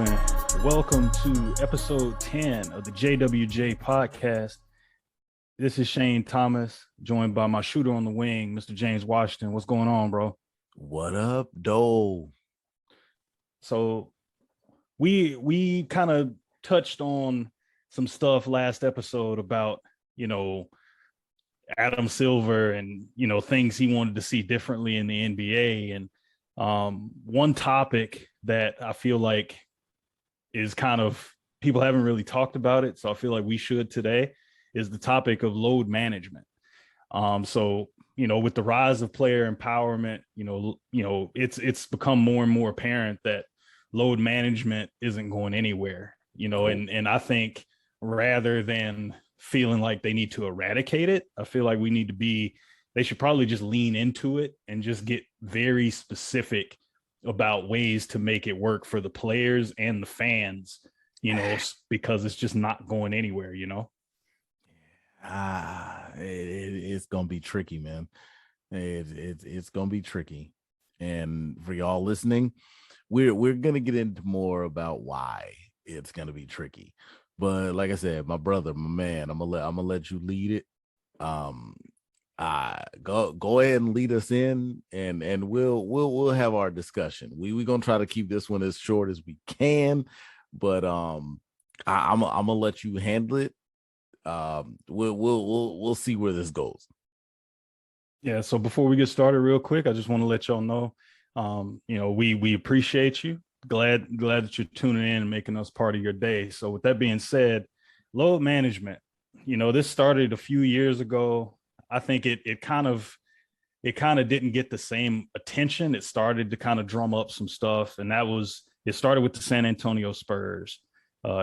gentlemen, welcome to episode 10 of the JWJ podcast. This is Shane Thomas, joined by my shooter on the wing, Mr. James Washington. What's going on, bro? What up, Dole? So we kind of touched on some stuff last episode about, Adam Silver and, things he wanted to see differently in the NBA. And one topic that I feel like is kind of people haven't really talked about it, so I feel like we should today, is the topic of load management. So with the rise of player empowerment, it's become more and more apparent that load management isn't going anywhere. And I think rather than feeling like they need to eradicate it, I feel like they should probably just lean into it and just get very specific about ways to make it work for the players and the fans, because it's just not going anywhere. It's gonna be tricky, man. It's gonna be tricky. And for y'all listening, we're gonna get into more about why it's gonna be tricky. But like I said, my brother, my man, I'm gonna let you lead it. Go ahead and lead us in, and we'll have our discussion. We're gonna try to keep this one as short as we can, but I'm gonna let you handle it. We'll see where this goes. Yeah. So before we get started, real quick, I just want to let y'all know, we appreciate you. Glad that you're tuning in and making us part of your day. So with that being said, load management, this started a few years ago. I think it kind of didn't get the same attention. It started to kind of drum up some stuff, and it started with the San Antonio Spurs.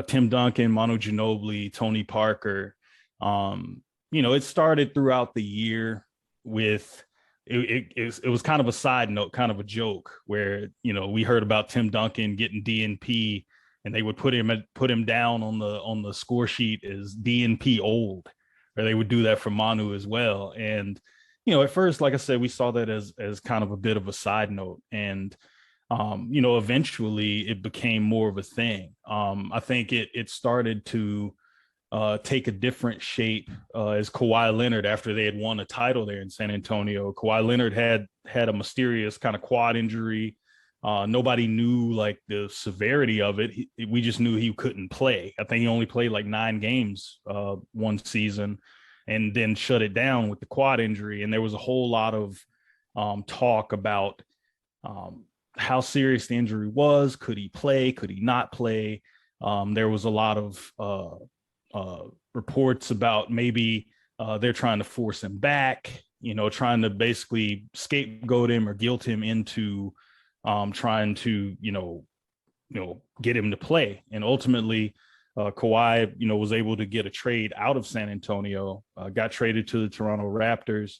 Tim Duncan, Manu Ginobili, Tony Parker. It started throughout the year with it was kind of a side note, kind of a joke where, we heard about Tim Duncan getting DNP, and they would put him down on the score sheet as DNP old, or they would do that for Manu as well. And, at first, like I said, we saw that as kind of a bit of a side note. And, eventually it became more of a thing. I think it started to take a different shape as Kawhi Leonard, after they had won a title there in San Antonio. Kawhi Leonard had a mysterious kind of quad injury. Nobody knew like the severity of it. We just knew he couldn't play. I think he only played like 9 games one season, and then shut it down with the quad injury. And there was a whole lot of talk about how serious the injury was. Could he play? Could he not play? There was a lot of reports about maybe they're trying to force him back, trying to basically scapegoat him or guilt him into trying to, get him to play. And ultimately, Kawhi, was able to get a trade out of San Antonio, got traded to the Toronto Raptors,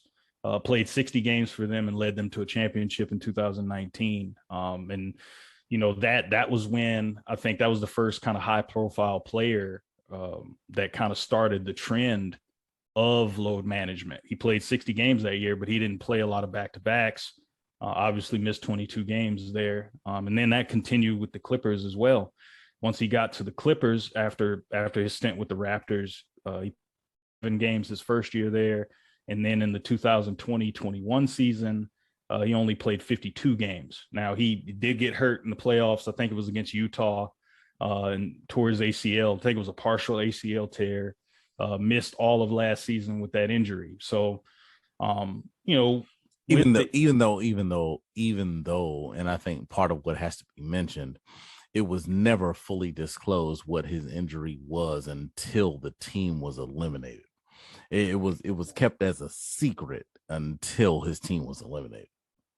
played 60 games for them and led them to a championship in 2019. And, that was when I think that was the first kind of high profile player that kind of started the trend of load management. He played 60 games that year, but he didn't play a lot of back-to-backs. Obviously missed 22 games there. And then that continued with the Clippers as well. Once he got to the Clippers after his stint with the Raptors, he played 7 games his first year there. And then in the 2020-21 season, he only played 52 games. Now, he did get hurt in the playoffs. I think it was against Utah, and tore his ACL. I think it was a partial ACL tear. Missed all of last season with that injury. So, even though, and I think part of what has to be mentioned, it was never fully disclosed what his injury was until the team was eliminated. It was kept as a secret until his team was eliminated.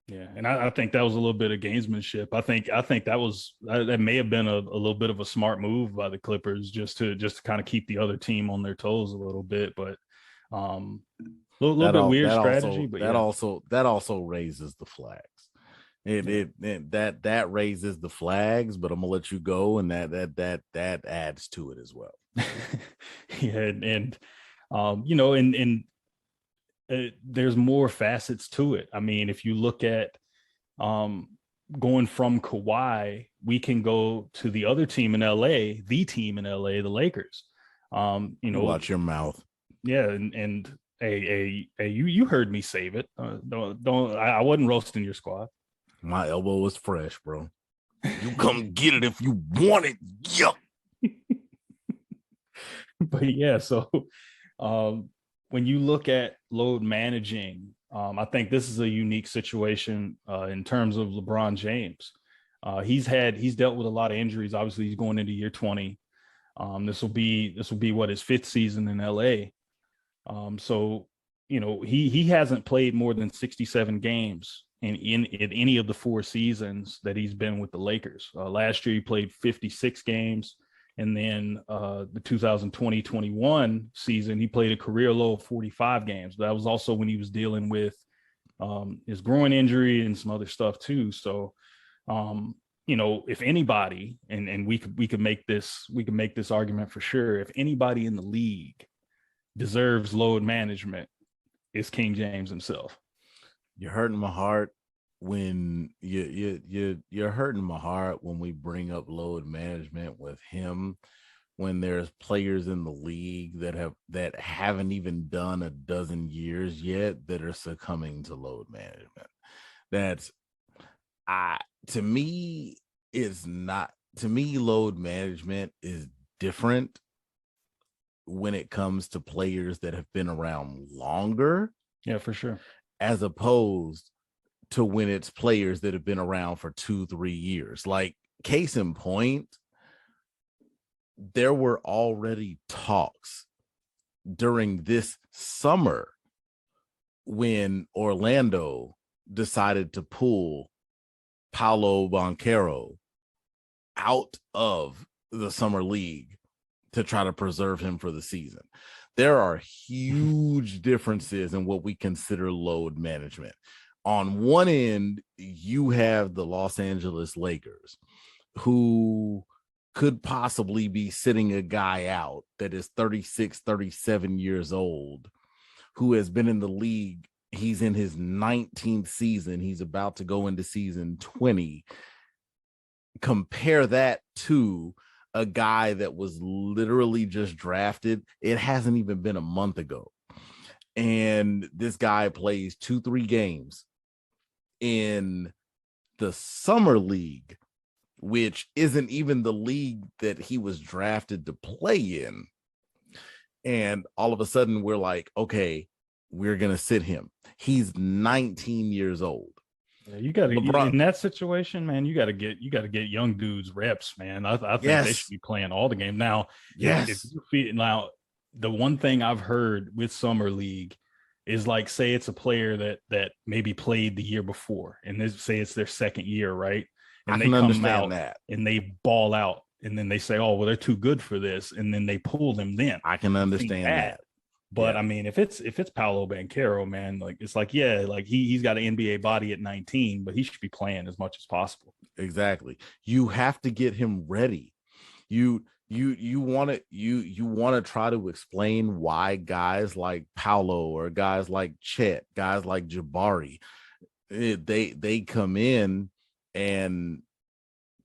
Yeah, and I think that was a little bit of gamesmanship. I think that may have been a little bit of a smart move by the Clippers just to kind of keep the other team on their toes a little bit. But a little bit weird strategy. But that also raises the flags. That raises the flags. But I'm gonna let you go, and that adds to it as well. Yeah, and there's more facets to it. I mean, if you look at going from Kawhi, we can go to the other team in LA, the team in LA, the Lakers. Watch your mouth. Yeah, and you heard me save it. I wasn't roasting your squad. My elbow was fresh, bro. You come get it if you want it. Yup. But yeah, so when you look at load managing, I think this is a unique situation in terms of LeBron James. He's dealt with a lot of injuries. Obviously, he's going into year 20. This will be what, his fifth season in LA. So he hasn't played more than 67 games in any of the 4 seasons that he's been with the Lakers. Last year he played 56 games. And then the 2020-21 season, he played a career low of 45 games. That was also when he was dealing with his groin injury and some other stuff too. So, if anybody, and we could make this argument for sure, if anybody in the league deserves load management, it's King James himself. You're hurting my heart when you're hurting my heart when we bring up load management with him, when there's players in the league that haven't even done a dozen years yet that are succumbing to load management. That's to me, load management is different when it comes to players that have been around longer. Yeah, for sure. As opposed to when it's players that have been around for 2-3 years. Like, case in point, there were already talks during this summer when Orlando decided to pull Paolo Banchero out of the summer league to try to preserve him for the season. There are huge differences in what we consider load management. On one end, you have the Los Angeles Lakers, who could possibly be sitting a guy out that is 36, 37 years old, who has been in the league. He's in his 19th season. He's about to go into season 20. Compare that to a guy that was literally just drafted. It hasn't even been a month ago. And this guy plays 2-3 games in the summer league, which isn't even the league that he was drafted to play in. And all of a sudden we're like, okay, we're going to sit him. He's 19 years old. Yeah, you got to, in that situation, man, you got to get young dudes reps, man. I think they should be playing all the game now. Yes. Now, the one thing I've heard with summer league is, like, say it's a player that maybe played the year before, and they say it's their second year, right? And they come out and they ball out, and then they say, oh, well, they're too good for this, and then they pull them. Then I can understand that. But yeah. I mean, if it's Paolo Banchero, man, like, it's like, yeah, like he's got an NBA body at 19, but he should be playing as much as possible. Exactly. You have to get him ready. You want to try to explain why guys like Paolo or guys like Chet, guys like Jabari, they come in and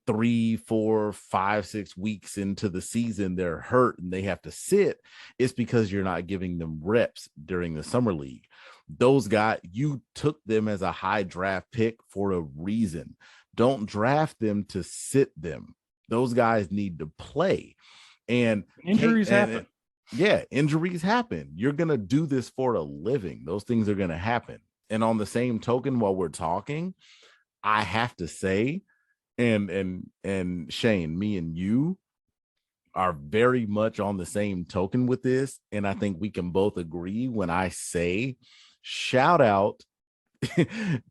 3, 4, 5, 6 weeks into the season, they're hurt and they have to sit. It's because you're not giving them reps during the summer league. Those guys, you took them as a high draft pick for a reason. Don't draft them to sit them. Those guys need to play. And injuries happen. Yeah, injuries happen. You're going to do this for a living. Those things are going to happen. And on the same token, while we're talking, I have to say, and Shane, me and you are very much on the same token with this. And I think we can both agree when I say shout out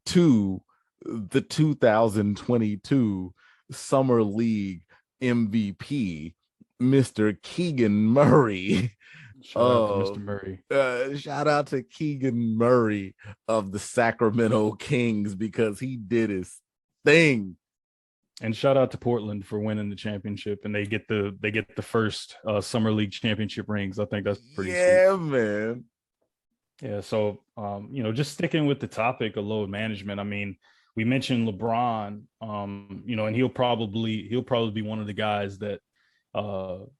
to the 2022 Summer League MVP, Mr. Keegan Murray. Shout out to Mr. Murray. Shout out to Keegan Murray of the Sacramento Kings, because he did his thing. And shout out to Portland for winning the championship, and they get the first summer league championship rings. I think that's pretty sweet. Man. Yeah. So just sticking with the topic of load management. I mean, we mentioned LeBron, and he'll probably be one of the guys that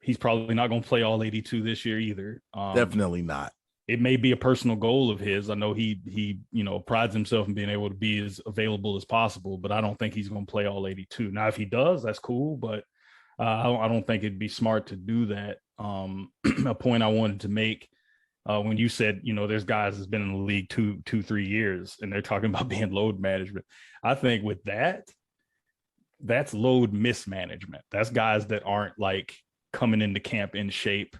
he's probably not going to play all 82 this year either. Definitely not. It may be a personal goal of his. I know he prides himself in being able to be as available as possible, but I don't think he's going to play all 82. Now, if he does, that's cool, but I don't think it'd be smart to do that. A point I wanted to make when you said, there's guys that's been in the league 3 years and they're talking about being load management. I think with that's load mismanagement. That's guys that aren't like coming into camp in shape,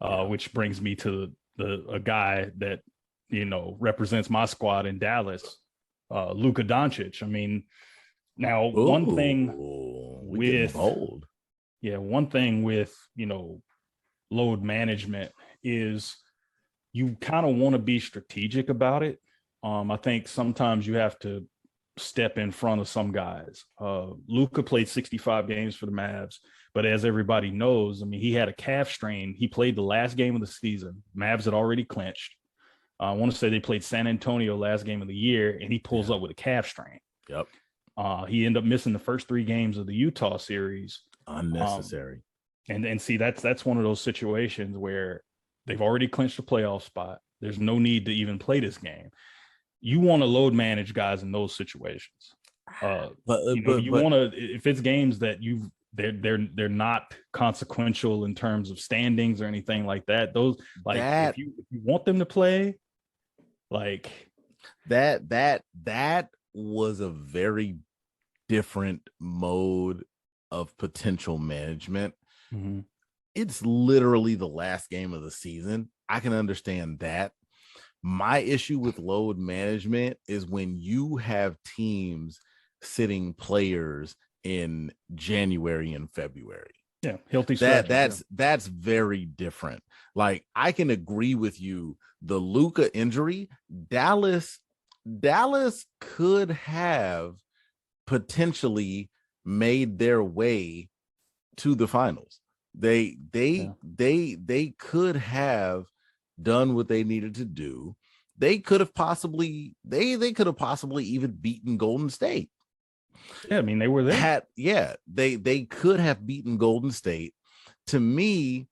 which brings me to a guy that, represents my squad in Dallas, Luka Doncic. I mean, now one thing with load management is you kind of want to be strategic about it. I think sometimes you have to step in front of some guys. Luka played 65 games for the Mavs, but as everybody knows, I mean, he had a calf strain. He played the last game of the season. Mavs had already clinched. I want to say they played San Antonio last game of the year, and he pulls up with a calf strain. Yep. He ended up missing the first 3 games of the Utah series. Unnecessary. And see, that's one of those situations where they've already clinched a playoff spot. There's no need to even play this game. You want to load manage guys in those situations. You want to, if it's games that they're not consequential in terms of standings or anything like that. Those if you want them to play, like that was a very different mode of potential management. Mm-hmm. It's literally the last game of the season. I can understand that. My issue with load management is when you have teams sitting players in January and February. Yeah, healthy. That's very different. Like, I can agree with you. The Luka injury, Dallas could have potentially made their way to the finals. They could have done what they needed to do. They could have possibly even beaten Golden State. Yeah, I mean, they were there. They could have beaten Golden State. To me,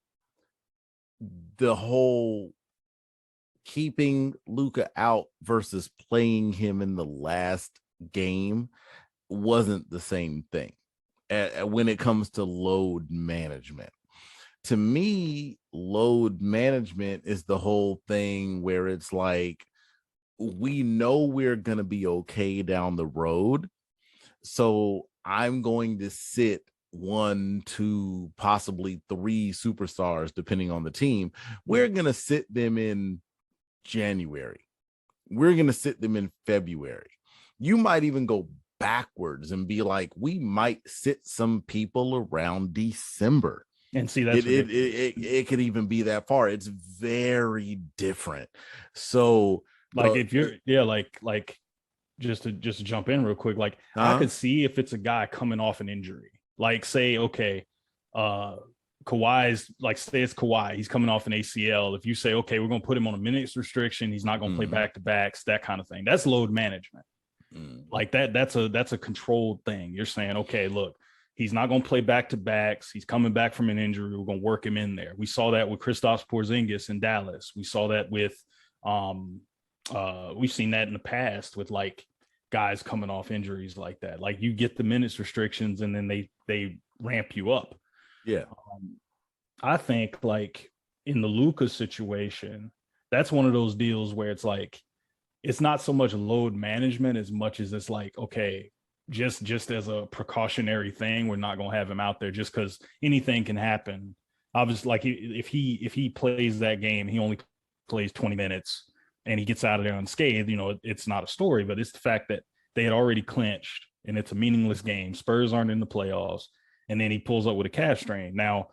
the whole keeping Luka out versus playing him in the last game wasn't the same thing when it comes to load management. To me, load management is the whole thing where it's like, we know we're going to be okay down the road. So I'm going to sit 1, 2, possibly 3 superstars, depending on the team. We're going to sit them in January. We're going to sit them in February. You might even go backwards and be like, we might sit some people around December. And see, that's it could even be that far. It's very different. So like if you're like just to jump in real quick, like I could see if it's a guy coming off an injury, like say, okay, Kawhi's like, say it's Kawhi, he's coming off an ACL. If you say, okay, we're going to put him on a minutes restriction, he's not going to play back-to-backs, that kind of thing. That's load management. Like that's a controlled thing. You're saying, okay, look, he's not going to play back-to-backs. He's coming back from an injury. We're going to work him in there. We saw that with Kristaps Porzingis in Dallas. We saw that with we've seen that in the past with like guys coming off injuries like that. Like you get the minutes restrictions and then they ramp you up. Yeah. I think like in the Luka situation, that's one of those deals where it's like, it's not so much load management as much as it's like, okay, just as a precautionary thing, we're not going to have him out there just because anything can happen. Obviously, like if he plays that game, he only plays 20 minutes and he gets out of there unscathed, it's not a story, but it's the fact that they had already clinched and it's a meaningless game. Spurs aren't in the playoffs. And then he pulls up with a calf strain. Now,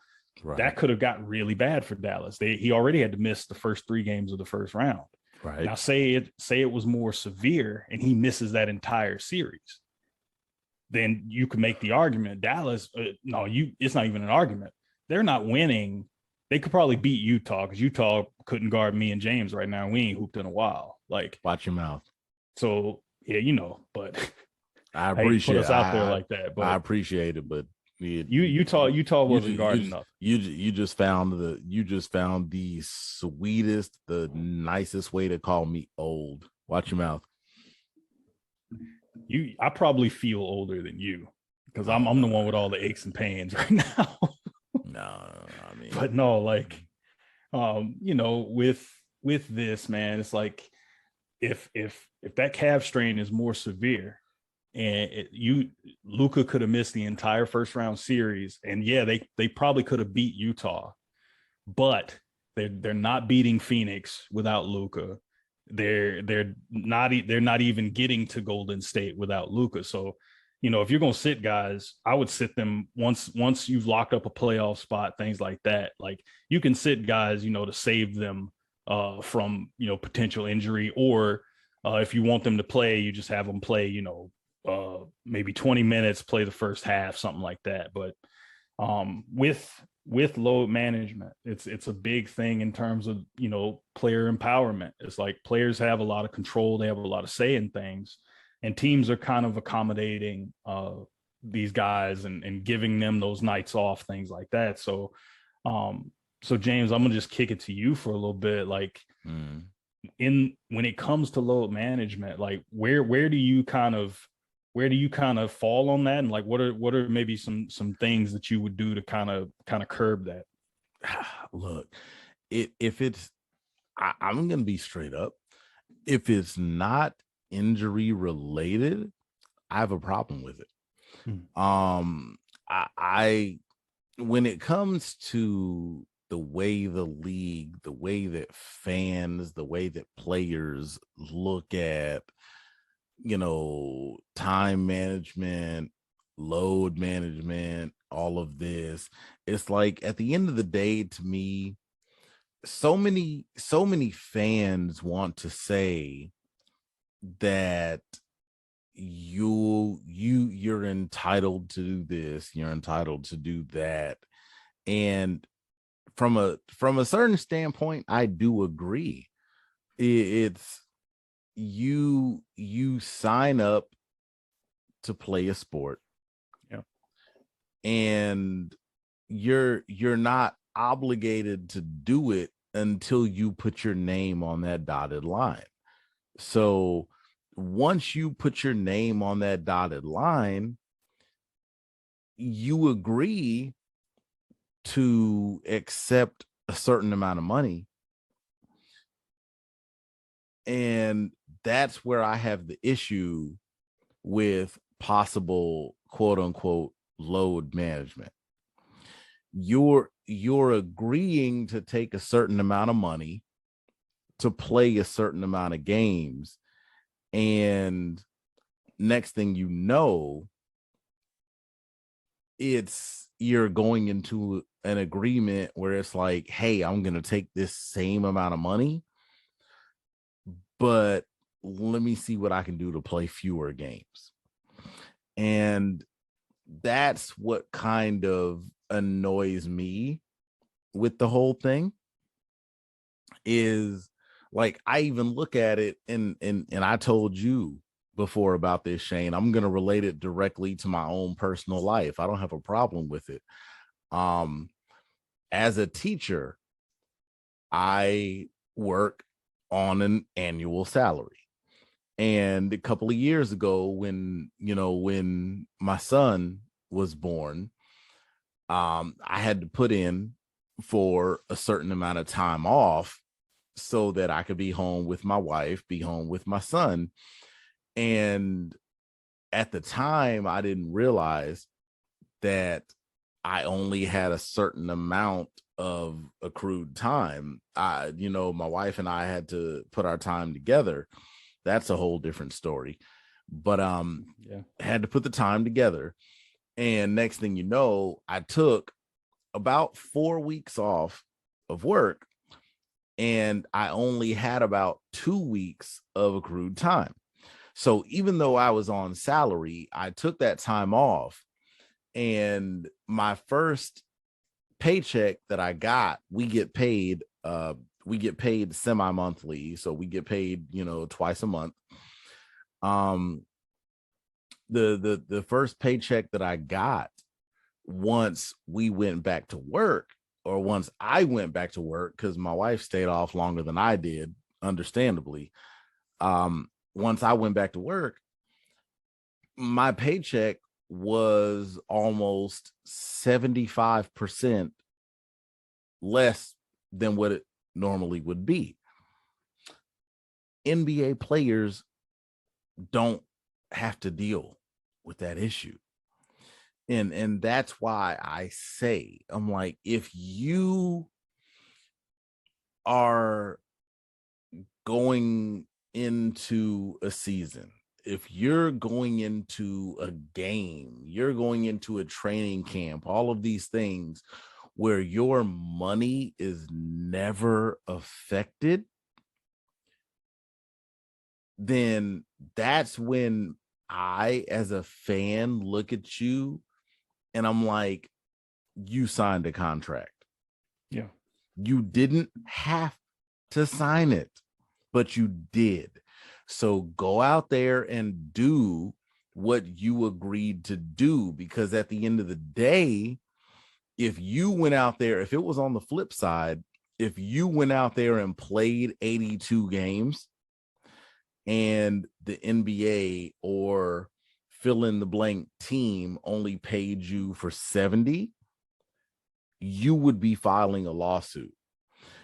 that could have gotten really bad for Dallas. He already had to miss the first 3 games of the first round. Right. Now, say it was more severe and he misses that entire series, then you could make the argument Dallas. It's not even an argument. They're not winning. They could probably beat Utah because Utah couldn't guard me and James right now. We ain't hooped in a while. Like, watch your mouth. So yeah, but I I hate to put appreciate us out there I like that, I but appreciate it, but Utah wasn't guarding just nothing. you just found the sweetest, the nicest way to call me old. Watch your mouth. I probably feel older than you because I'm the Oh one with all the aches and pains right now. no, I But mean, no, like with this, man, it's like if that calf strain is more severe and Luka could have missed the entire first round series, and yeah, they probably could have beat Utah, but they're not beating Phoenix without Luka. They're not even getting to Golden State without Luka. So, if you're gonna sit guys, I would sit them once you've locked up a playoff spot, things like that. Like you can sit guys, to save them from potential injury, or if you want them to play, you just have them play, maybe 20 minutes, play the first half, something like that. But with load management, it's a big thing in terms of player empowerment. It's like players have a lot of control, they have a lot of say in things, and teams are kind of accommodating these guys and giving them those nights off, things like that. So James, I'm gonna just kick it to you for a little bit. Like in when it comes to load management, like where do you kind of fall on that, and like what are maybe some things that you would do to kind of curb that? look, if it's I'm gonna be straight up. If it's not injury related, I have a problem with it. Hmm. I when it comes to the way the league, the way that fans, the way that players look at, time management, load management, all of this, it's like at the end of the day, to me, so many fans want to say that you're entitled to do this, you're entitled to do that. And from a certain standpoint, I do agree. It's you sign up to play a sport, Yeah. and you're not obligated to do it until you put your name on that dotted line. So once you put your name on that dotted line, you agree to accept a certain amount of money. And that's where I have the issue with possible quote unquote load management. You're agreeing to take a certain amount of money to play a certain amount of games, and next thing you know, you're going into an agreement where it's like, hey, I'm going to take this same amount of money, but let me see what I can do to play fewer games. And that's what kind of annoys me with the whole thing, is like I even look at it, and I told you before about this, Shane. I'm going to relate it directly to my own personal life. I don't have a problem with it. Um as a teacher, I work on an annual salary. And a couple of years ago, when my son was born, I had to put in for a certain amount of time off so that I could be home with my wife, be home with my son. And at the time, I didn't realize that I only had a certain amount of accrued time. My wife and I had to put our time together. That's a whole different story. But Yeah. had to put the time together. And next thing you know, I took about 4 weeks off of work, and I only had about 2 weeks of accrued time. So even though I was on salary, I took that time off, and my first paycheck that I got, we get paid semi-monthly, so we get paid, twice a month. Um the first paycheck that I got once we went back to work, or once I went back to work, because my wife stayed off longer than I did, understandably. Once I went back to work, my paycheck was almost 75% less than what it normally would be. NBA players don't have to deal with that issue. And that's why I say, I'm like, if you are going into a season, if you're going into a game, you're going into a training camp, all of these things where your money is never affected, then that's when I, as a fan, look at you and I'm like, you signed a contract. Yeah. You didn't have to sign it, but you did. So go out there and do what you agreed to do, because at the end of the day, if you went out there, if it was on the flip side, if you went out there and played 82 games and the NBA or fill in the blank team only paid you for 70, you would be filing a lawsuit.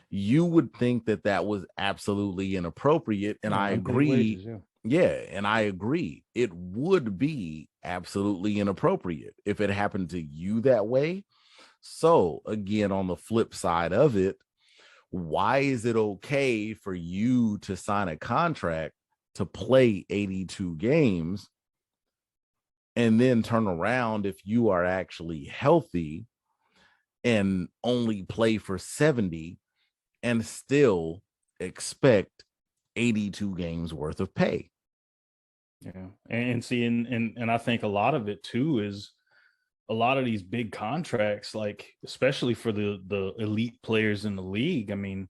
You would think that that was absolutely inappropriate. And I agree. Wages, yeah. And I agree. It would be absolutely inappropriate if it happened to you that way. So again, on the flip side of it, why is it okay for you to sign a contract to play 82 games and then turn around, if you are actually healthy, and only play for 70 and still expect 82 games worth of pay? Yeah. And see, and I think a lot of it too is a lot of these big contracts, like especially for the elite players in the league. I mean,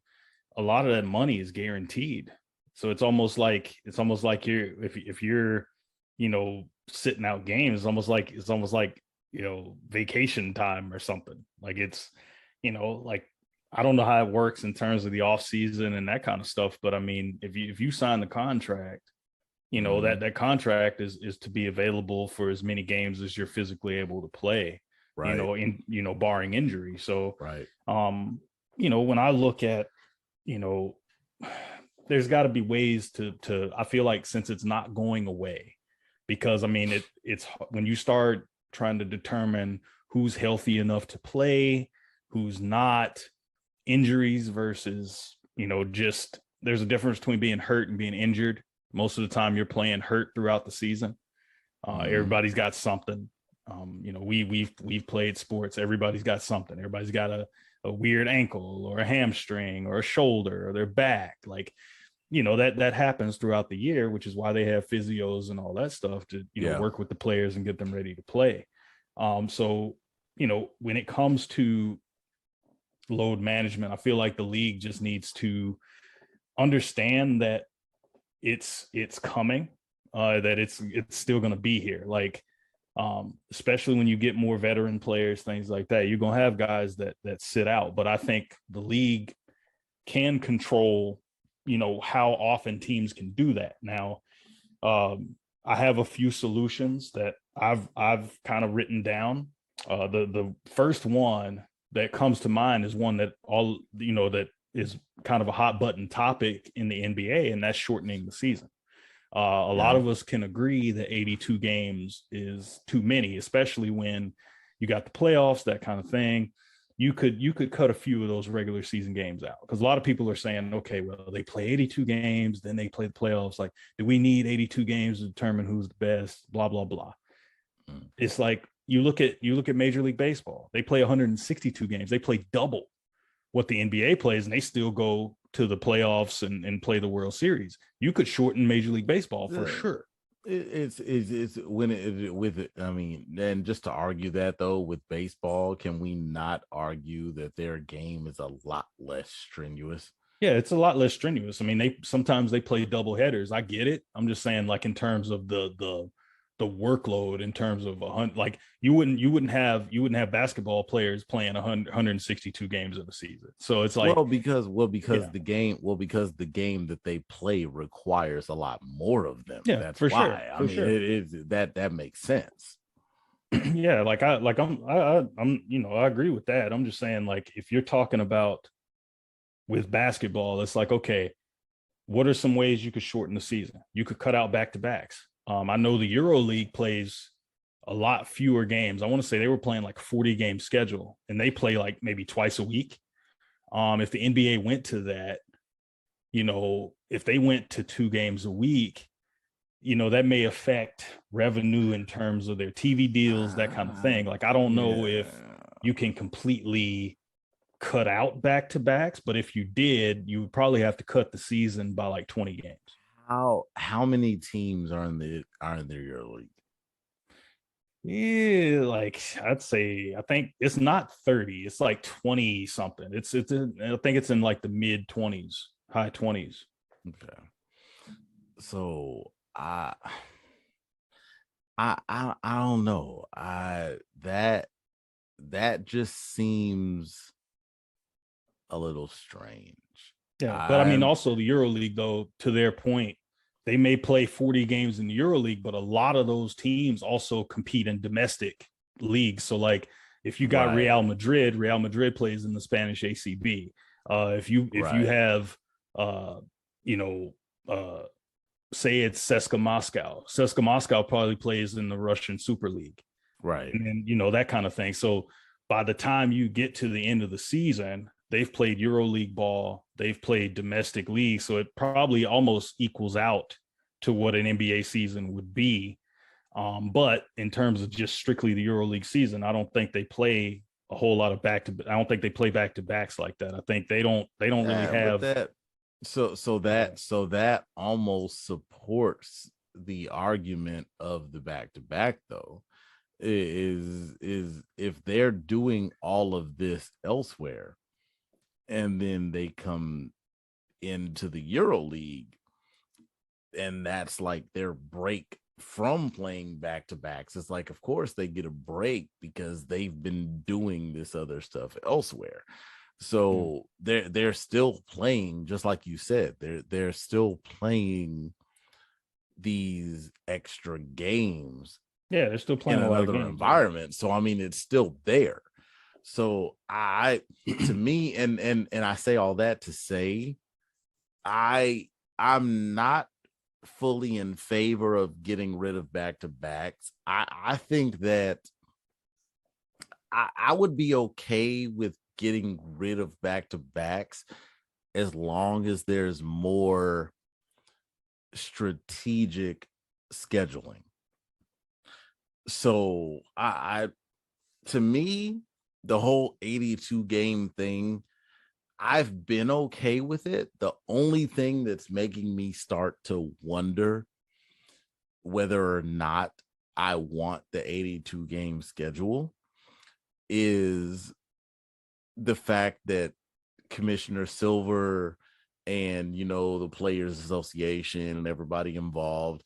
a lot of that money is guaranteed. So it's almost like you're, if you're, sitting out games, it's almost like, vacation time or something. Like it's, like, I don't know how it works in terms of the off season and that kind of stuff, but I mean, if you sign the contract, that contract is to be available for as many games as you're physically able to play, right, barring injury. So right, when I look at, there's got to be ways to I feel like, since it's not going away, because I mean it's when you start trying to determine who's healthy enough to play, who's not, injuries versus, just, there's a difference between being hurt and being injured. Most of the time you're playing hurt throughout the season. Everybody's got something. We've played sports. Everybody's got something. Everybody's got a weird ankle or a hamstring or a shoulder or their back. Like, that happens throughout the year, which is why they have physios and all that stuff to, work with the players and get them ready to play. So, when it comes to load management, I feel like the league just needs to understand that it's coming, that it's still going to be here. Like, especially when you get more veteran players, things like that, you're going to have guys that sit out. But I think the league can control, how often teams can do that. Now, I have a few solutions that I've kind of written down. The first one that comes to mind is one that that is kind of a hot button topic in the NBA, and that's shortening the season. A lot of us can agree that 82 games is too many, especially when you got the playoffs, that kind of thing. You could cut a few of those regular season games out, because a lot of people are saying, okay, well, they play 82 games, then they play the playoffs. Like, do we need 82 games to determine who's the best? Blah, blah, blah. It's like, you look at Major League Baseball. They play 162 games. They play double what the NBA plays, and they still go to the playoffs and play the World Series. You could shorten Major League Baseball for sure. It's when with it. I mean, and just to argue that though, with baseball, can we not argue that their game is a lot less strenuous? Yeah, it's a lot less strenuous. I mean, sometimes they play double headers. I get it. I'm just saying, like, in terms of the the workload in terms of like you wouldn't have basketball players playing 162 games in a season. So it's like, because yeah, because the game that they play requires a lot more of them. yeah, That's for sure, why. I for mean, sure. it is that makes sense. Yeah, I'm I agree with that. I'm just saying, like, if you're talking about with basketball, it's like, okay, what are some ways you could shorten the season? You could cut out back to backs. I know the Euro League plays a lot fewer games. I want to say they were playing like 40 game schedule, and they play like maybe twice a week. If the NBA went to that, if they went to 2 games a week, that may affect revenue in terms of their TV deals, that kind of thing. Like, I don't know Yeah. if you can completely cut out back to backs, but if you did, you would probably have to cut the season by like 20 games. How many teams are in the Euro League? Yeah, like I'd say, I think it's not 30, it's like 20 something. I think it's in like the mid 20s, high 20s. Okay. So I don't know. That just seems a little strange. Yeah, but I mean, I'm also the EuroLeague, though, to their point, they may play 40 games in the EuroLeague, but a lot of those teams also compete in domestic leagues. So, like, if you got right, Real Madrid plays in the Spanish ACB. If you right, have, uh, you know, uh, say it's CSKA Moscow. CSKA Moscow probably plays in the Russian Super League, right. and then that kind of thing. So by the time you get to the end of the season, they've played EuroLeague ball, they've played domestic league, so it probably almost equals out to what an NBA season would be. But in terms of just strictly the EuroLeague season, I don't think they play a whole lot of I don't think they play back to backs like that. I think they don't really Yeah, but have. that so that almost supports the argument of the back to back though. Is if they're doing all of this elsewhere and then they come into the Euro League and that's like their break from playing back to backs. It's like, of course, they get a break because they've been doing this other stuff elsewhere. So they're still playing, just like you said, they're still playing these extra games Yeah, they're still in playing a lot of another games. Yeah. environment. So I mean, it's still there. So to me, and I say all that to say, I'm not fully in favor of getting rid of back to backs. I think that I would be okay with getting rid of back to backs as long as there's more strategic scheduling. So I to me, the whole 82 game thing, I've been okay with it. The only thing that's making me start to wonder whether or not I want the 82 game schedule is the fact that Commissioner Silver and the Players Association and everybody involved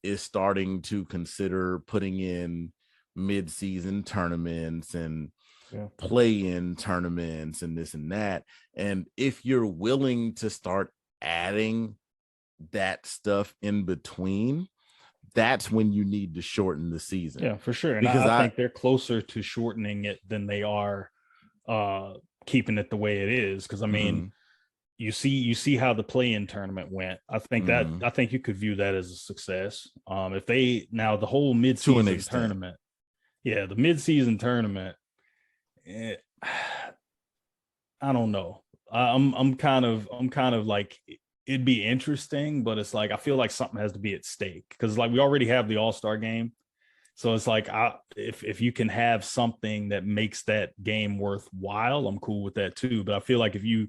is starting to consider putting in mid-season tournaments and Yeah. play-in tournaments and this and that. And if you're willing to start adding that stuff in between, that's when you need to shorten the season. Yeah, for sure. And Because I think they're closer to shortening it than they are keeping it the way it is. Because I mean, you see how the play-in tournament went. I think you could view that as a success. If they now the whole to an mid-season extent, tournament, yeah, the mid-season tournament, eh, I don't know. I'm kind of like, it'd be interesting, but it's like I feel like something has to be at stake because like we already have the All-Star game. So it's like, if you can have something that makes that game worthwhile, I'm cool with that too. But I feel like if you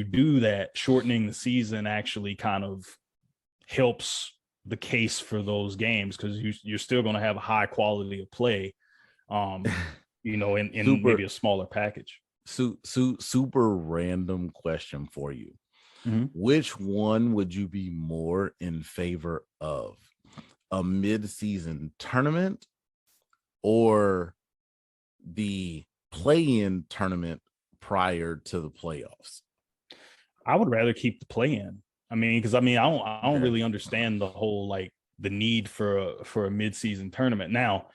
do that, shortening the season actually kind of helps the case for those games because you're still going to have a high quality of play, in super maybe a smaller package. super random question for you. Mhm. Which one would you be more in favor of? a mid-season tournament or the play-in tournament prior to the playoffs? I would rather keep the play-in. I mean, because I mean, I don't Okay. really understand the whole like the need for a mid-season tournament. Now,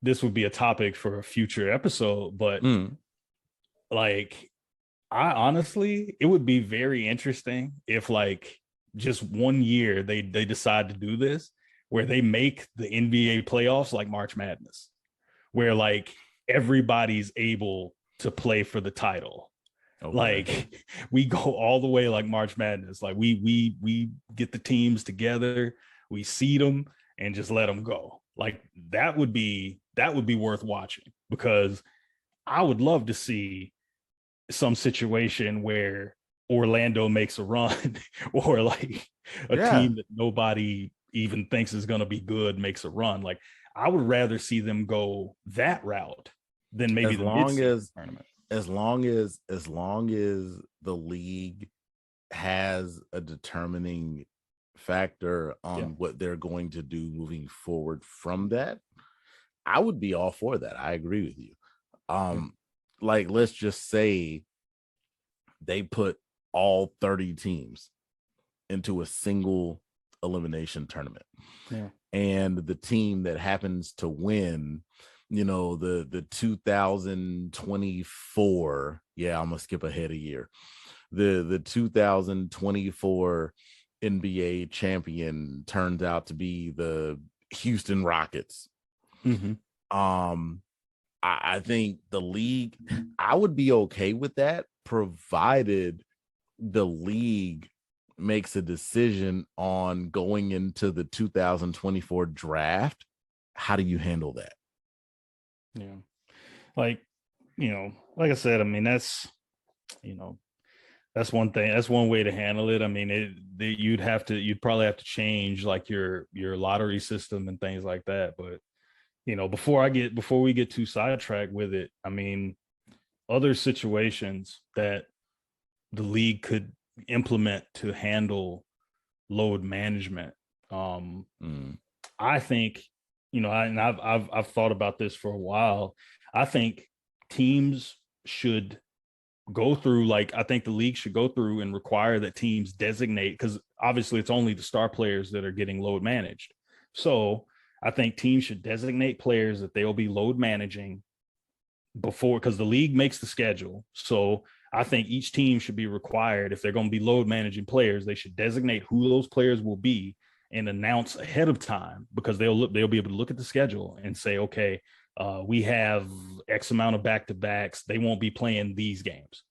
this would be a topic for a future episode, but like I honestly, it would be very interesting if like just 1 year they decide to do this where they make the NBA playoffs like March Madness, where like everybody's able to play for the title. Okay. Like we go all the way like March Madness. Like we get the teams together, we seed them and just let them go. Like that would be worth watching because I would love to see some situation where Orlando makes a run or like a team that nobody even thinks is going to be good makes a run. Like I would rather see them go that route than maybe as the long as tournament. as long as the league has a determining factor on what they're going to do moving forward from that, I would be all for that. I agree with you. Like let's just say they put all 30 teams into a single elimination tournament. And the team that happens to win, you know, the 2024, I'm gonna skip ahead a year. The 2024 NBA champion turns out to be the Houston Rockets. I think the league, I would be okay with that, provided the league makes a decision on going into the 2024 draft. How do you handle that? Yeah. Like, you know, like I said, I mean, that's, you know, that's one thing. That's one way to handle it. I mean, you'd probably have to change like your lottery system and things like that. But, you know, before we get too sidetracked with it, I mean, other situations that the league could implement to handle load management. I think, you know, I've thought about this for a while. I think teams should go through, like, I think the league should go through and require that teams designate, because obviously it's only the star players that are getting load managed. So I think teams should designate players that they'll be load managing before, because the league makes the schedule. So I think each team should be required, if they're going to be load managing players, they should designate who those players will be and announce ahead of time, because they'll be able to look at the schedule and say, okay, we have X amount of back-to-backs. They won't be playing these games.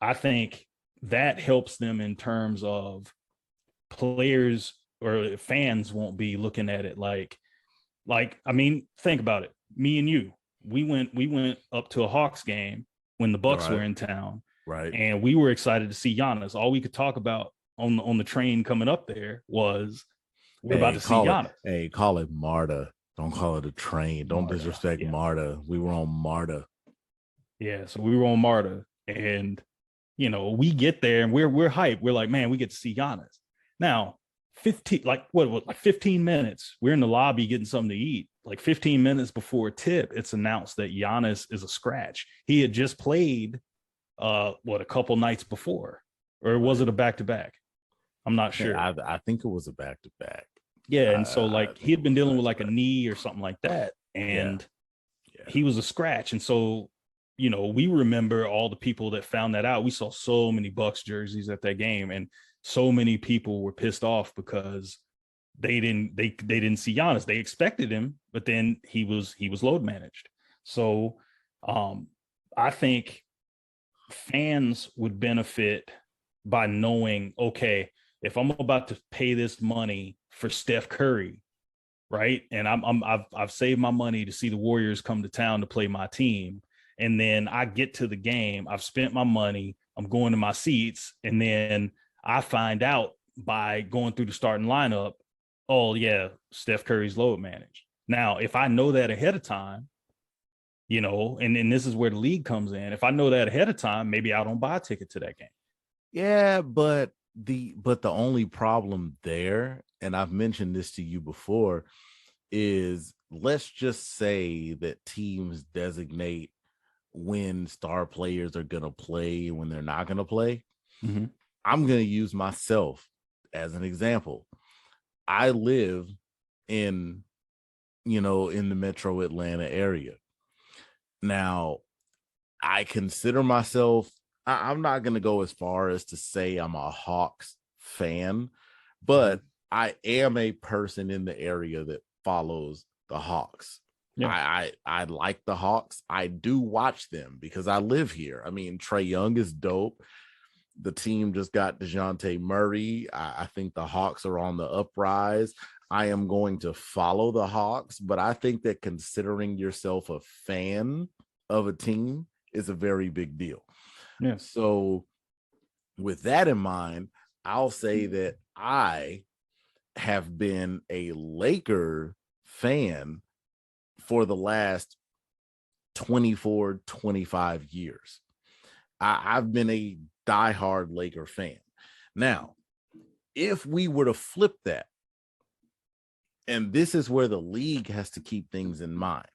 I think that helps them in terms of players or fans won't be looking at it like, I mean, think about it. Me and you, we went up to a Hawks game when the Bucks were in town, and we were excited to see Giannis. All we could talk about on the train coming up there was we're about to see Giannis. Call it MARTA. Don't call it a train. Don't disrespect MARTA. We were on MARTA. Yeah, so we were on MARTA, and you know, we get there and we're hyped. We're like, man, we get to see Giannis. Now, 15 minutes, we're in the lobby getting something to eat. Like 15 minutes before tip, it's announced that Giannis is a scratch. He had just played a couple nights before, or was it a back-to-back? I'm not sure. I think it was a back-to-back. Yeah, and so like he had been dealing with like a knee or something like that, and he was a scratch. And so, you know, we remember all the people that found that out. We saw so many Bucks jerseys at that game, and so many people were pissed off because they didn't see Giannis. They expected him, but then he was load managed. So I think fans would benefit by knowing, okay, if I'm about to pay this money for Steph Curry, right, and I've saved my money to see the Warriors come to town to play my team, and then I get to the game, I've spent my money, I'm going to my seats, and then I find out by going through the starting lineup, oh yeah, Steph Curry's load managed. Now, if I know that ahead of time, you know, and this is where the league comes in. If I know that ahead of time, maybe I don't buy a ticket to that game. Yeah, but But the only problem there, and I've mentioned this to you before, is let's just say that teams designate when star players are going to play and when they're not going to play. Mm-hmm. I'm going to use myself as an example. I live in, in the metro Atlanta area. Now, I consider myself, I'm not going to go as far as to say I'm a Hawks fan, but I am a person in the area that follows the Hawks. Yeah. I like the Hawks. I do watch them because I live here. I mean, Trae Young is dope. The team just got DeJounte Murray. I think the Hawks are on the uprise. I am going to follow the Hawks, but I think that considering yourself a fan of a team is a very big deal. Yeah. So with that in mind, I'll say that I have been a Laker fan for the last 24, 25 years. I've been a diehard Laker fan. Now, if we were to flip that, and this is where the league has to keep things in mind,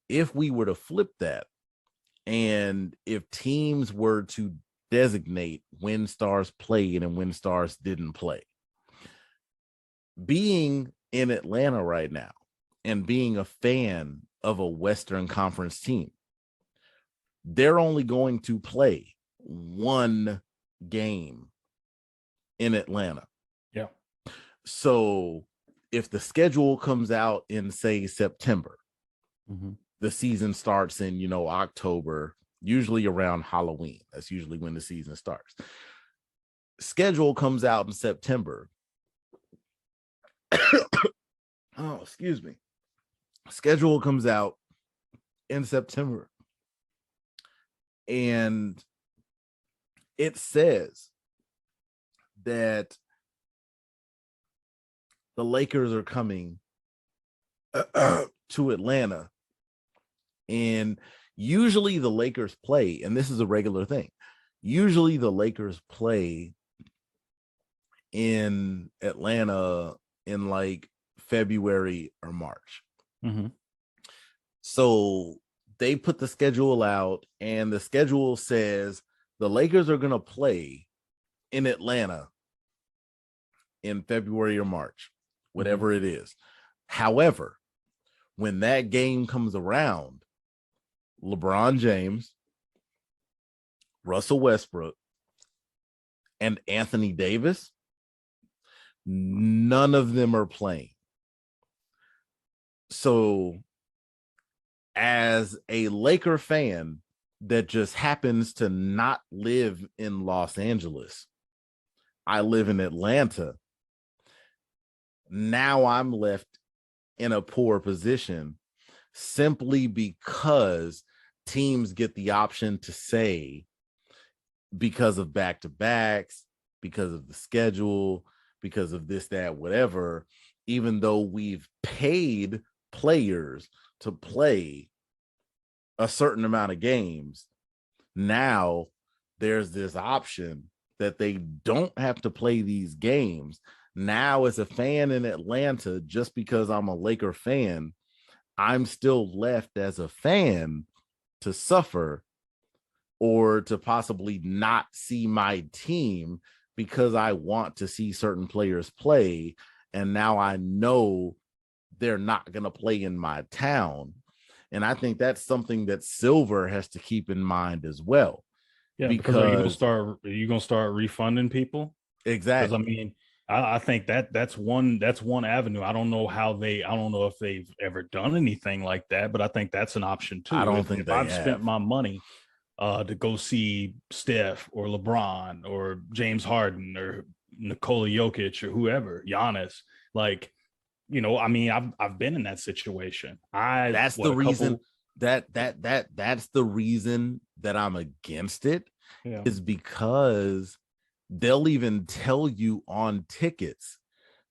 if we were to flip that, and if teams were to designate when stars played and when stars didn't play, being in Atlanta right now and being a fan of a Western Conference team, they're only going to play one game in Atlanta. Yeah. So if the schedule comes out in, say, September, the season starts in, October, usually around Halloween. That's usually when the season starts. Schedule comes out in September. Oh, excuse me. Schedule comes out in September. And it says that the Lakers are coming to Atlanta. And usually the Lakers play, and this is a regular thing. Usually the Lakers play in Atlanta in like February or March. So they put the schedule out, and the schedule says the Lakers are going to play in Atlanta in February or March, whatever it is. However, when that game comes around, LeBron James, Russell Westbrook, and Anthony Davis, none of them are playing. So as a Laker fan that just happens to not live in Los Angeles, I live in Atlanta. Now I'm left in a poor position simply because teams get the option to say, because of back-to-backs, because of the schedule, because of this, that, whatever, even though we've paid players to play a certain amount of games, now there's this option that they don't have to play these games. Now, as a fan in Atlanta, just because I'm a Laker fan, I'm still left as a fan to suffer or to possibly not see my team because I want to see certain players play. And now I know they're not going to play in my town. And I think that's something that Silver has to keep in mind as well. Yeah, because are you gonna start refunding people? Exactly. Because I mean, I think that's one avenue. I don't know if they've ever done anything like that, but I think that's an option too. I don't think if they I've have spent my money to go see Steph or LeBron or James Harden or Nikola Jokic or whoever, Giannis, like, I mean, I've been in that situation. That's the reason that I'm against it, is because they'll even tell you on tickets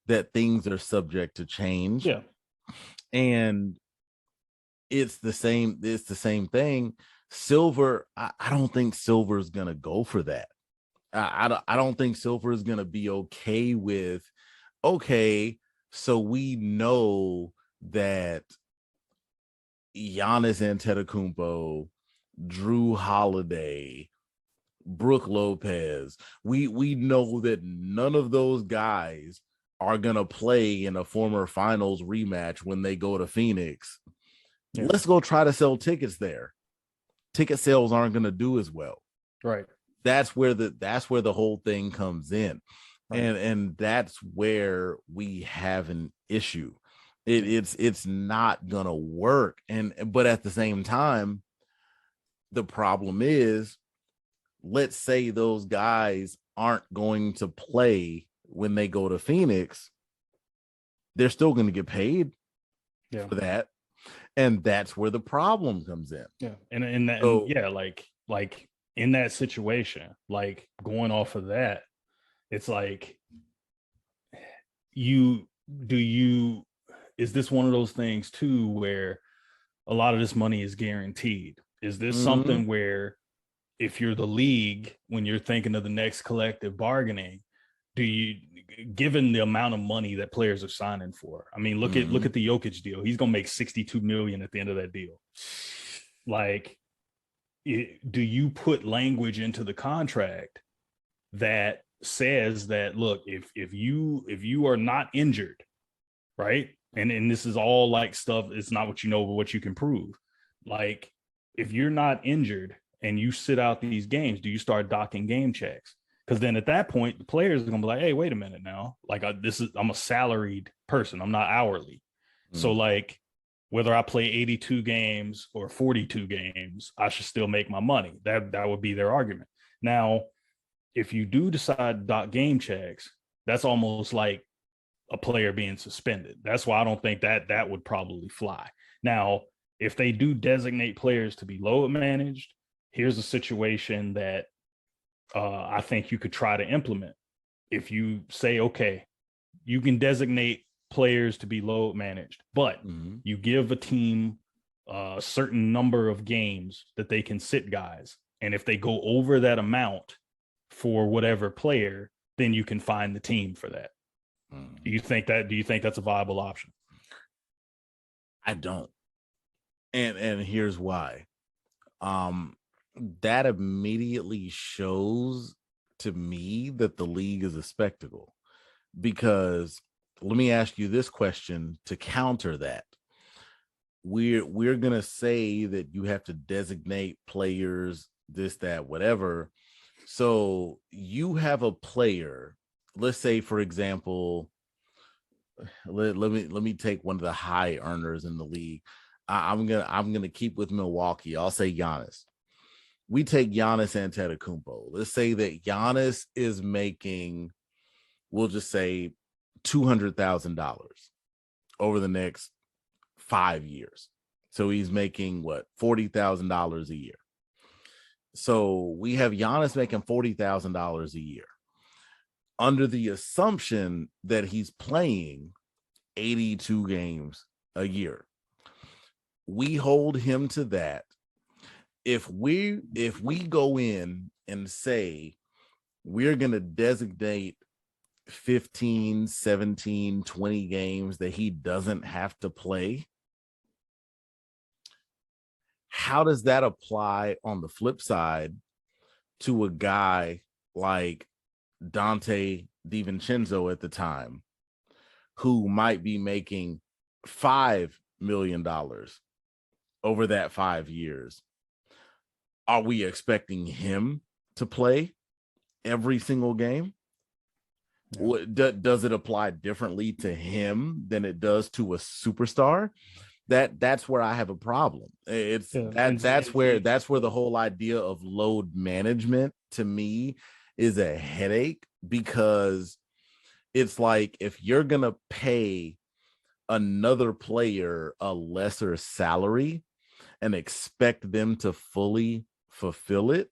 that things are subject to change. Yeah. And it's the same thing. Silver, I don't think Silver's gonna go for that. I don't think Silver is gonna be okay with, okay, so we know that Giannis Antetokounmpo, Drew Holiday, Brooke Lopez, we know that none of those guys are gonna play in a former finals rematch when they go to Phoenix. Yeah. Let's go try to sell tickets there. Ticket sales aren't gonna do as well. Right. That's where the whole thing comes in. Right. And that's where we have an issue. It's not gonna work. But at the same time, the problem is, let's say those guys aren't going to play when they go to Phoenix, they're still going to get paid for that. And that's where the problem comes in. Yeah. And yeah, like in that situation, like going off of that, it's like, is this one of those things too where a lot of this money is guaranteed? Is this something where, if you're the league, when you're thinking of the next collective bargaining, do you, given the amount of money that players are signing for? I mean, look at the Jokic deal. He's gonna make 62 million at the end of that deal. Like, do you put language into the contract that says that, look, if you are not injured, right? And this is all like stuff, it's not what you know, but what you can prove. Like, if you're not injured and you sit out these games, do you start docking game checks? Because then at that point, the players are gonna be like, hey, wait a minute now. Like, I'm a salaried person, I'm not hourly. So like, whether I play 82 games or 42 games, I should still make my money. That would be their argument. Now, if you do decide to dock game checks, that's almost like a player being suspended. That's why I don't think that would probably fly. Now, if they do designate players to be load managed, here's a situation that I think you could try to implement. If you say, okay, you can designate players to be load managed, but you give a team a certain number of games that they can sit guys. And if they go over that amount for whatever player, then you can find the team for that. Do you think that's a viable option? I don't. And here's why. That immediately shows to me that the league is a spectacle, because let me ask you this question to counter that. We're gonna say that you have to designate players, this, that, whatever. So you have a player, let's say, for example, let me take one of the high earners in the league. I'm gonna keep with Milwaukee. I'll say Giannis. We take Giannis Antetokounmpo. Let's say that Giannis is making, we'll just say, $200,000 over the next 5 years. So he's making what, $40,000 a year. So we have Giannis making $40,000 a year, under the assumption that he's playing 82 games a year. We hold him to that. If we go in and say we're going to designate 15, 17, 20 games that he doesn't have to play, how does that apply on the flip side to a guy like Dante DiVincenzo at the time, who might be making $5 million over that 5 years? Are we expecting him to play every single game? Does it apply differently to him than it does to a superstar? That's where I have a problem. That's where the whole idea of load management to me is a headache, because it's like, if you're gonna pay another player a lesser salary and expect them to fully fulfill it,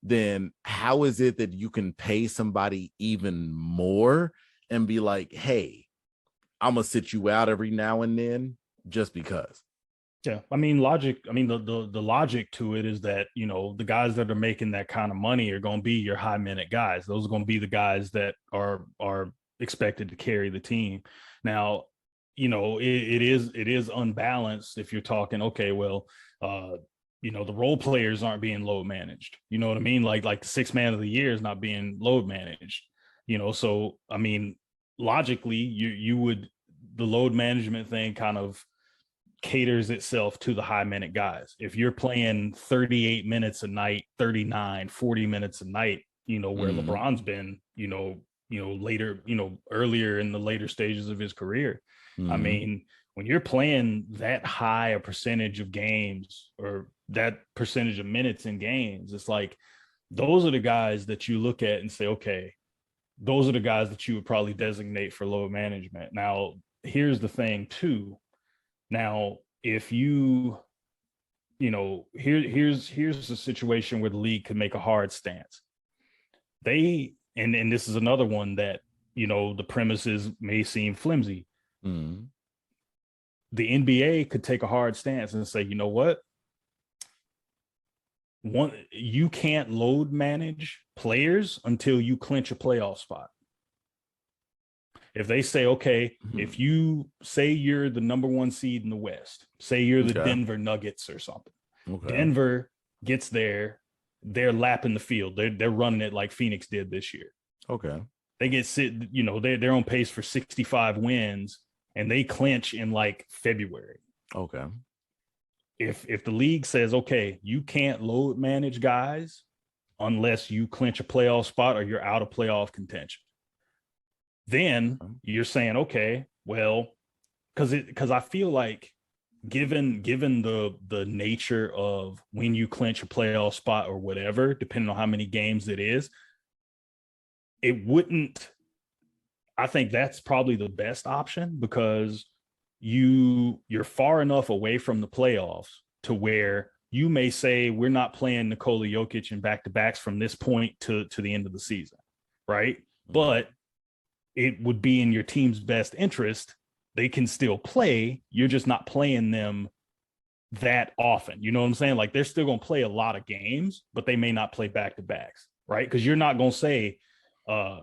then how is it that you can pay somebody even more and be like, hey, I'm gonna sit you out every now and then just because? Yeah, I mean, logic. I mean, the logic to it is that, you know, the guys that are making that kind of money are going to be your high minute guys. Those are going to be the guys that are expected to carry the team. Now, you know, it is unbalanced if you're talking. Okay, well, uh, you know, the role players aren't being load managed. You know what I mean? Like the six man of the year is not being load managed. You know, so I mean, logically, you would the load management thing kind of caters itself to the high minute guys. If you're playing 38 minutes a night, 39, 40 minutes a night, you know, where Mhm. LeBron's been, later, earlier in the later stages of his career. I Mhm. mean, when you're playing that high a percentage of games or that percentage of minutes in games, it's like those are the guys that you look at and say, okay, those are the guys that you would probably designate for load management. Now, here's the thing, too. Now, if here's the situation where the league could make a hard stance. And this is another one that, the premises may seem flimsy. Mhm. The NBA could take a hard stance and say, you know what? You can't load manage players until you clinch a playoff spot. If they say, okay, Mhm. if you say you're the number one seed in the West, say you're the Okay. Denver Nuggets or something, Okay. Denver gets there, they're lapping the field. They're running it like Phoenix did this year. Okay. They get they're on pace for 65 wins and they clinch in like February. Okay. If the league says, okay, you can't load manage guys unless you clinch a playoff spot or you're out of playoff contention, then you're saying, okay, well, because I feel like given the nature of when you clinch a playoff spot or whatever, depending on how many games it is, it wouldn't. I think that's probably the best option because you're far enough away from the playoffs to where you may say we're not playing Nikola Jokic in back to backs from this point to the end of the season, right? Mhm. But it would be in your team's best interest. They can still play. You're just not playing them that often. You know what I'm saying? Like they're still going to play a lot of games, but they may not play back to backs, right? Because you're not going to say uh,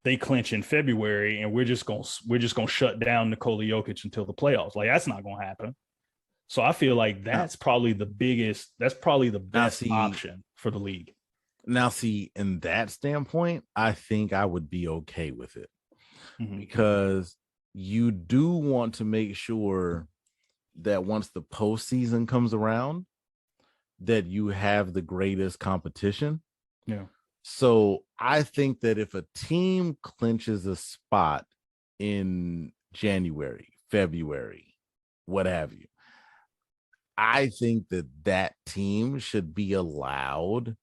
they clinch in February and we're just going to shut down Nikola Jokic until the playoffs. Like that's not going to happen. So I feel like Now, that's probably the now best see, option for the league. now see, in that standpoint, I think I would be okay with it Mm-hmm. because you do want to make sure that once the postseason comes around, that you have the greatest competition. Yeah. So I think that if a team clinches a spot in January, February, what have you, I think that that team should be allowed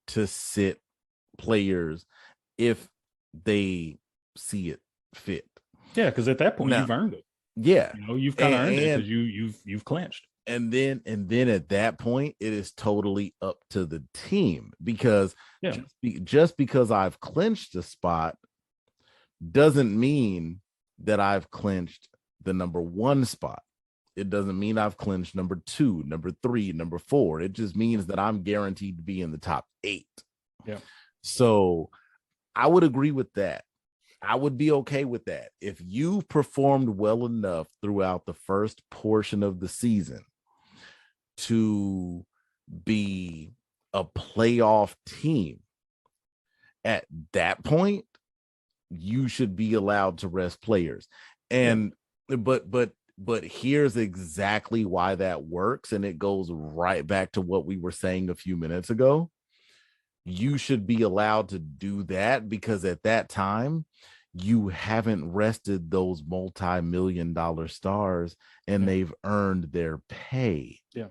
to sit players if they see it fit. Yeah, because at that point Now, you've earned it. yeah. You've kind of earned it And because you've clinched. and then at that point it is totally up to the team because Yeah. just because I've clinched a spot doesn't mean that I've clinched the number one spot. It doesn't mean I've clinched number two, number three, number four. It just means that I'm guaranteed to be in the top 8. Yeah. So I would agree with that. I would be okay with that. If you performed well enough throughout the first portion of the season to be a playoff team, at that point, you should be allowed to rest players. Yeah. And but here's exactly why that works, and it goes right back to what we were saying a few minutes ago. You should be allowed to do that because at that time you haven't rested those multi-million-dollar stars and Yeah. they've earned their pay. Yeah.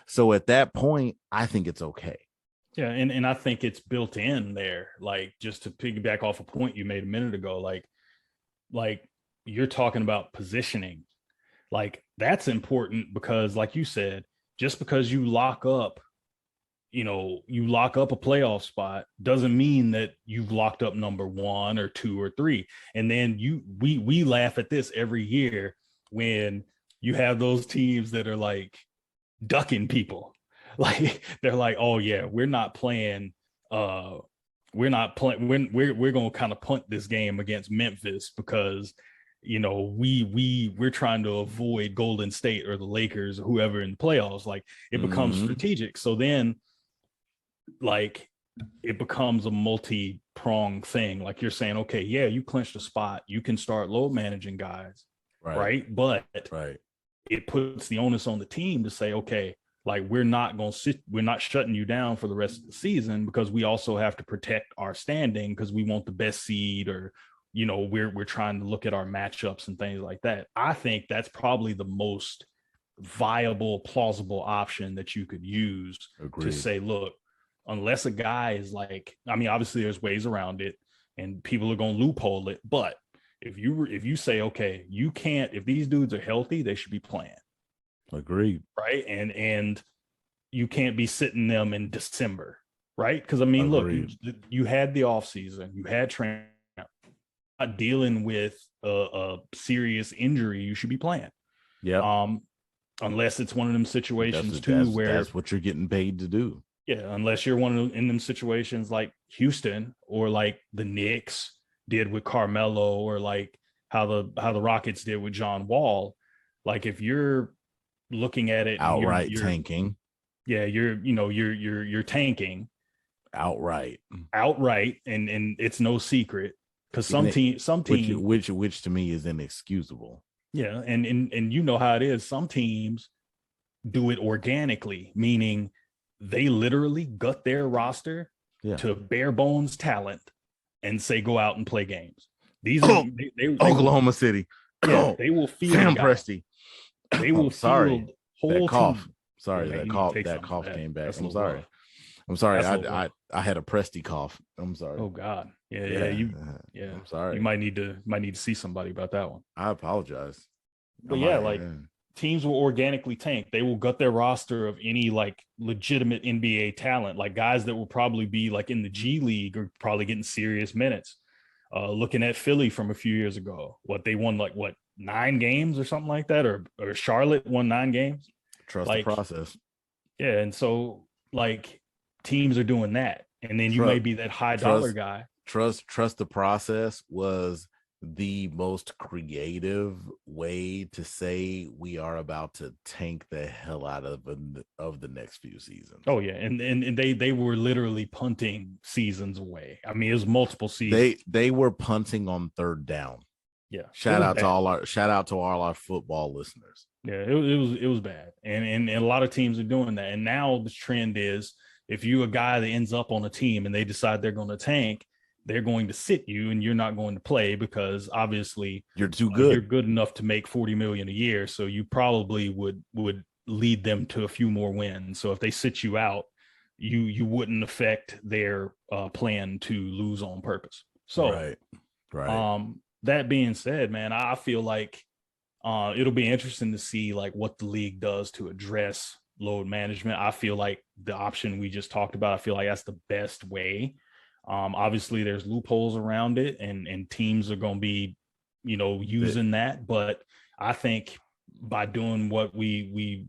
So at that point, I think it's okay. Yeah, and I think it's built in there. Like just to piggyback off a point you made a minute ago, like you're talking about positioning. Like that's important because, like you said, just because you lock up a playoff spot doesn't mean that you've locked up number one or two or three. And then we laugh at this every year when you have those teams that are like ducking people. Like they're like, oh yeah, we're not playing. We're not playing. We're going to kind of punt this game against Memphis because we're trying to avoid Golden State or the Lakers or whoever in the playoffs. Like it becomes strategic. So then, like, it becomes a multi-pronged thing. Like you're saying, okay, yeah, you clinched a spot, you can start load managing guys, right? But it puts the onus on the team to say, okay, like we're not shutting you down for the rest of the season because we also have to protect our standing because we want the best seed, or we're trying to look at our matchups and things like that. I think that's probably the most viable, plausible option that you could use. Agreed. To say, look, unless a guy is like, I mean, obviously there's ways around it and people are going to loophole it, but if you say, okay, you can't, if these dudes are healthy, they should be playing. Agreed. Right. And you can't be sitting them in December. Right. Because I mean, Agreed. look, you had the off season, you had training, not dealing with a serious injury, you should be playing. Yeah. Unless it's one of them situations where that's what you're getting paid to do. Yeah, unless you're one of in them situations like Houston or like the Knicks did with Carmelo, or like how the Rockets did with John Wall. Like if you're looking at it outright tanking, yeah, you're tanking outright, and it's no secret because some teams, which to me is inexcusable. Yeah, and you know how it is. Some teams do it organically, meaning they literally gut their roster to bare bones talent and say, go out and play games. These are Oklahoma City. Yeah, they will field Sam Presti. They will field whole that cough. team. Sorry, Yeah, that cough came back. I'm sorry. I'm sorry. I had a Presti cough. I'm sorry. Oh God. Yeah. I'm sorry. You might need to see somebody about that one. I apologize. But teams will organically tank. They will gut their roster of any like legitimate NBA talent, like guys that will probably be like in the G League or probably getting serious minutes. Looking at Philly from a few years ago, they won 9 games or something like that, or Charlotte won 9 games. Trust the process. Yeah, and so like teams are doing that, and then you may be that high dollar guy. Trust the process was the most creative way to say we are about to tank the hell out of the next few seasons. Oh yeah, and they were literally punting seasons away. I mean, it was multiple seasons. They were punting on third down. Yeah. Shout out to all our football listeners. Yeah, it was bad, and a lot of teams are doing that. And now the trend is, if you a guy that ends up on a team and they decide they're going to tank, they're going to sit you and you're not going to play because obviously you're too good. You're good enough to make $40 million a year. So you probably would lead them to a few more wins. So if they sit you out, you wouldn't affect their plan to lose on purpose. So right. That being said, man, I feel like it'll be interesting to see like what the league does to address load management. I feel like the option we just talked about, I feel like that's the best way. Obviously there's loopholes around it and teams are going to be, using that. But I think by doing what we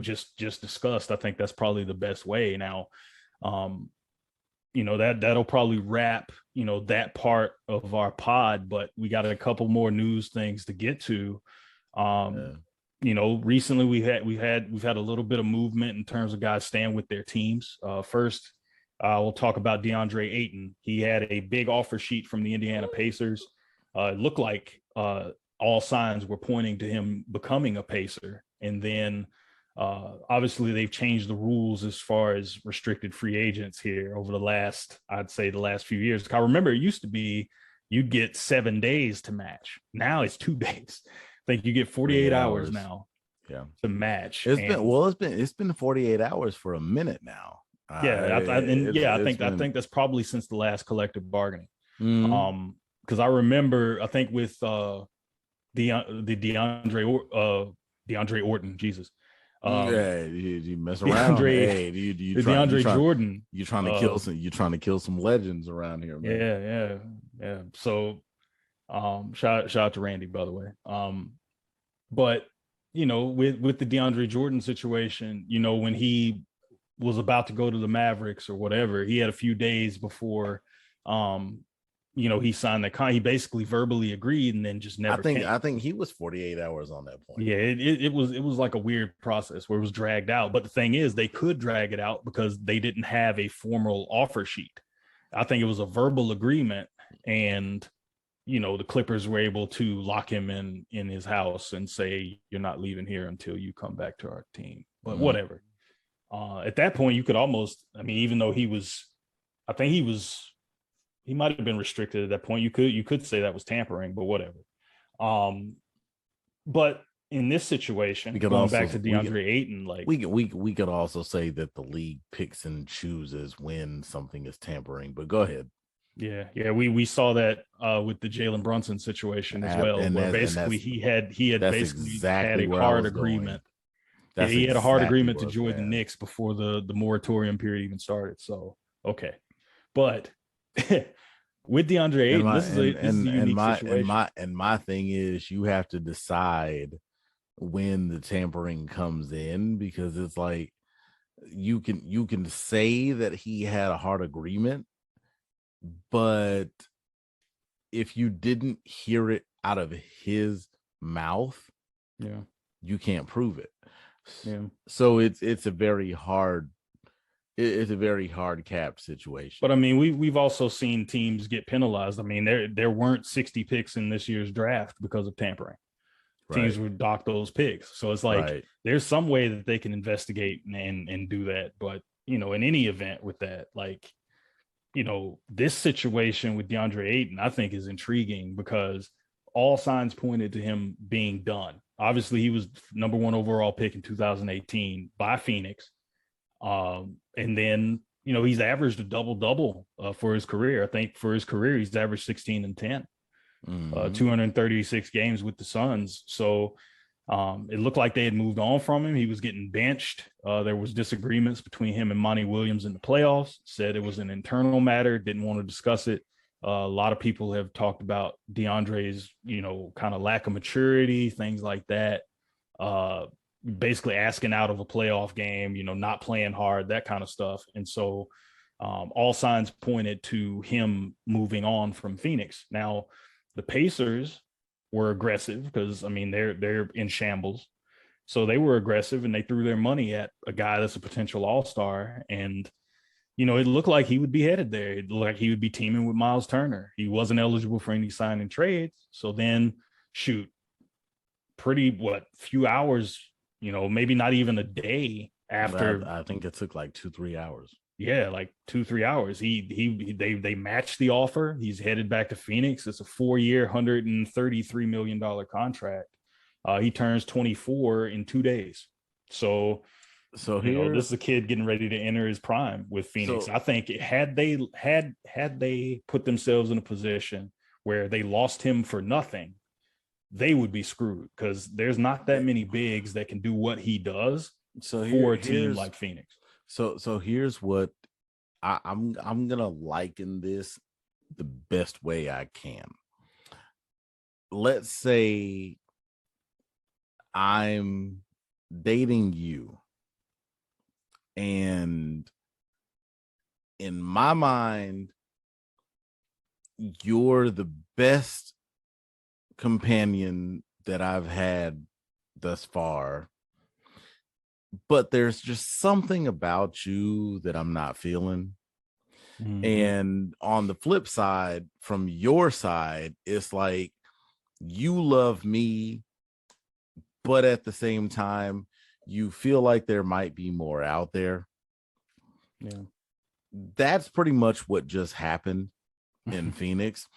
just discussed, I think that's probably the best way. Now, that'll probably wrap, that part of our pod, but we got a couple more news things to get to. Recently we've had a little bit of movement in terms of guys staying with their teams. First, we'll talk about DeAndre Ayton. He had a big offer sheet from the Indiana Pacers. It looked like all signs were pointing to him becoming a Pacer. And then obviously they've changed the rules as far as restricted free agents here over the last few years. I remember it used to be you'd get 7 days to match. Now it's 2 days. I think you get 48 hours now to match. It's been 48 hours for a minute now. I think that's probably since the last collective bargaining. Because I remember, I think with the DeAndre Orton, Jesus. You mess around. DeAndre Jordan. You're trying to kill some legends around here, man. Yeah. So shout out to Randy, by the way. But with the DeAndre Jordan situation, when he was about to go to the Mavericks or whatever, he had a few days before, he signed that he basically verbally agreed and then just never came. I think he was 48 hours on that point. Yeah, it was like a weird process where it was dragged out. But the thing is, they could drag it out because they didn't have a formal offer sheet. I think it was a verbal agreement, and the Clippers were able to lock him in his house and say, you're not leaving here until you come back to our team. But whatever. At that point, you could almost, even though he might have been restricted at that point. You could say that was tampering, but whatever. But in this situation, going back to DeAndre Ayton, we could also say that the league picks and chooses when something is tampering. But go ahead. Yeah, we saw that with the Jalen Brunson situation as well, where basically he had basically had a hard agreement. He had a hard agreement to join the Knicks before the moratorium period even started. So okay, but with DeAndre Ayton, this is a unique situation. And my thing is, you have to decide when the tampering comes in, because it's like you can say that he had a hard agreement, but if you didn't hear it out of his mouth, you can't prove it. So it's a very hard cap situation. But we've also seen teams get penalized. There weren't 60 picks in this year's draft because of tampering. Teams would dock those picks. So it's like there's some way that they can investigate and do that. But in any event with that, this situation with DeAndre Ayton, I think is intriguing because all signs pointed to him being done. Obviously, he was number 1 overall pick in 2018 by Phoenix. And then, he's averaged a double-double for his career. I think for his career, he's averaged 16 and 10, 236 games with the Suns. So it looked like they had moved on from him. He was getting benched. There was disagreements between him and Monty Williams in the playoffs, said it was an internal matter, didn't want to discuss it. A lot of people have talked about DeAndre's, kind of lack of maturity, things like that. Basically asking out of a playoff game, not playing hard, that kind of stuff. And so all signs pointed to him moving on from Phoenix. Now, the Pacers were aggressive because, they're in shambles. So they were aggressive and they threw their money at a guy that's a potential all-star. And, it looked like he would be headed there. It looked like he would be teaming with Miles Turner. He wasn't eligible for any sign and trades. So then, few hours, maybe not even a day after. I think it took like 2-3 hours. Yeah, like 2-3 hours. They matched the offer. He's headed back to Phoenix. It's a 4-year, $133 million contract. He turns 24 in 2 days. So this is a kid getting ready to enter his prime with Phoenix. I think had they put themselves in a position where they lost him for nothing, they would be screwed because there's not that many bigs that can do what he does for a team like Phoenix. So here's what I'm gonna liken this the best way I can. Let's say I'm dating you, and in my mind, you're the best companion that I've had thus far, but there's just something about you that I'm not feeling. And on the flip side, from your side, it's like you love me, but at the same time, you feel like there might be more out there. Yeah, that's pretty much what just happened in Phoenix.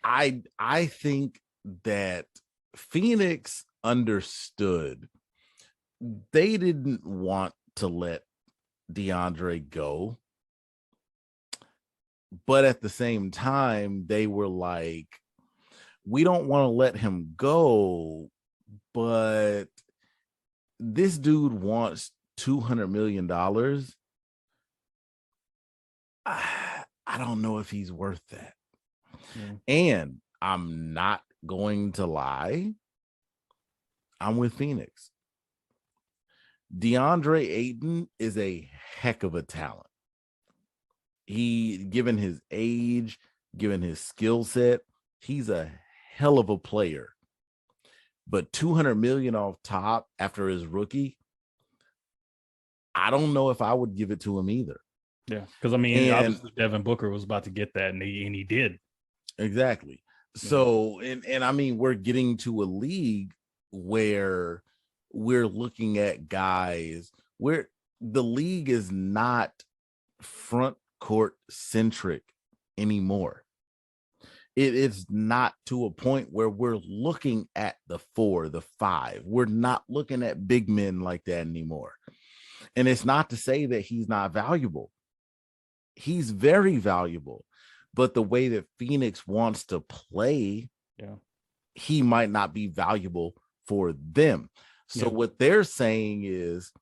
I think that Phoenix understood they didn't want to let DeAndre go, but at the same time, they were like, we don't want to let him go, but this dude wants $200 million. I don't know if he's worth that. And I'm not going to lie, I'm with Phoenix. DeAndre Ayton is a heck of a talent. Given his age, given his skill set, he's a hell of a player. But $200 million off top after his rookie, I don't know if I would give it to him either. Yeah, because I mean, obviously Devin Booker was about to get that, and he did. Exactly. So, and I mean, we're getting to a league where we're looking at guys where the league is not front court centric anymore. It's not to a point where we're looking at the 4, the 5. We're not looking at big men like that anymore. And it's not to say that he's not valuable. He's very valuable. But the way that Phoenix wants to play, he might not be valuable for them. So what they're saying is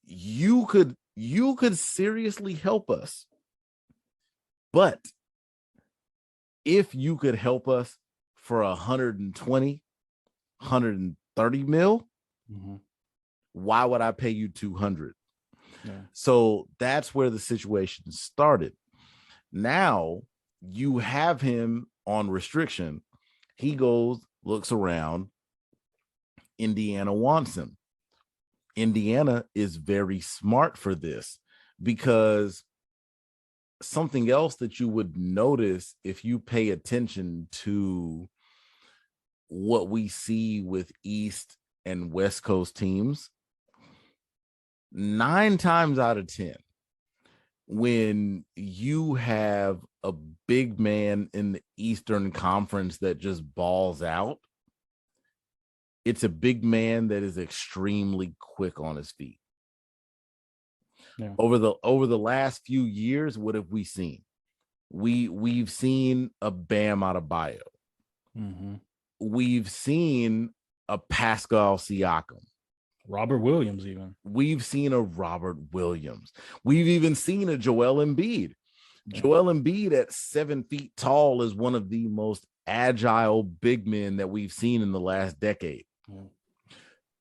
you could seriously help us. But if you could help us for 120, 130 mil, why would I pay you 200? So that's where the situation started. Now you have him on restriction. He goes, looks around. Indiana wants him. Indiana is very smart for this, because something else that you would notice if you pay attention to what we see with East and West Coast teams, 9 times out of 10, when you have a big man in the Eastern Conference that just balls out, it's a big man that is extremely quick on his feet. Over the last few years, what have we seen? We've seen a Bam Adebayo. We've seen a Pascal Siakam. Robert Williams even. We've seen a Robert Williams. We've even seen a Joel Embiid. Joel Embiid at 7 feet tall is one of the most agile big men that we've seen in the last decade.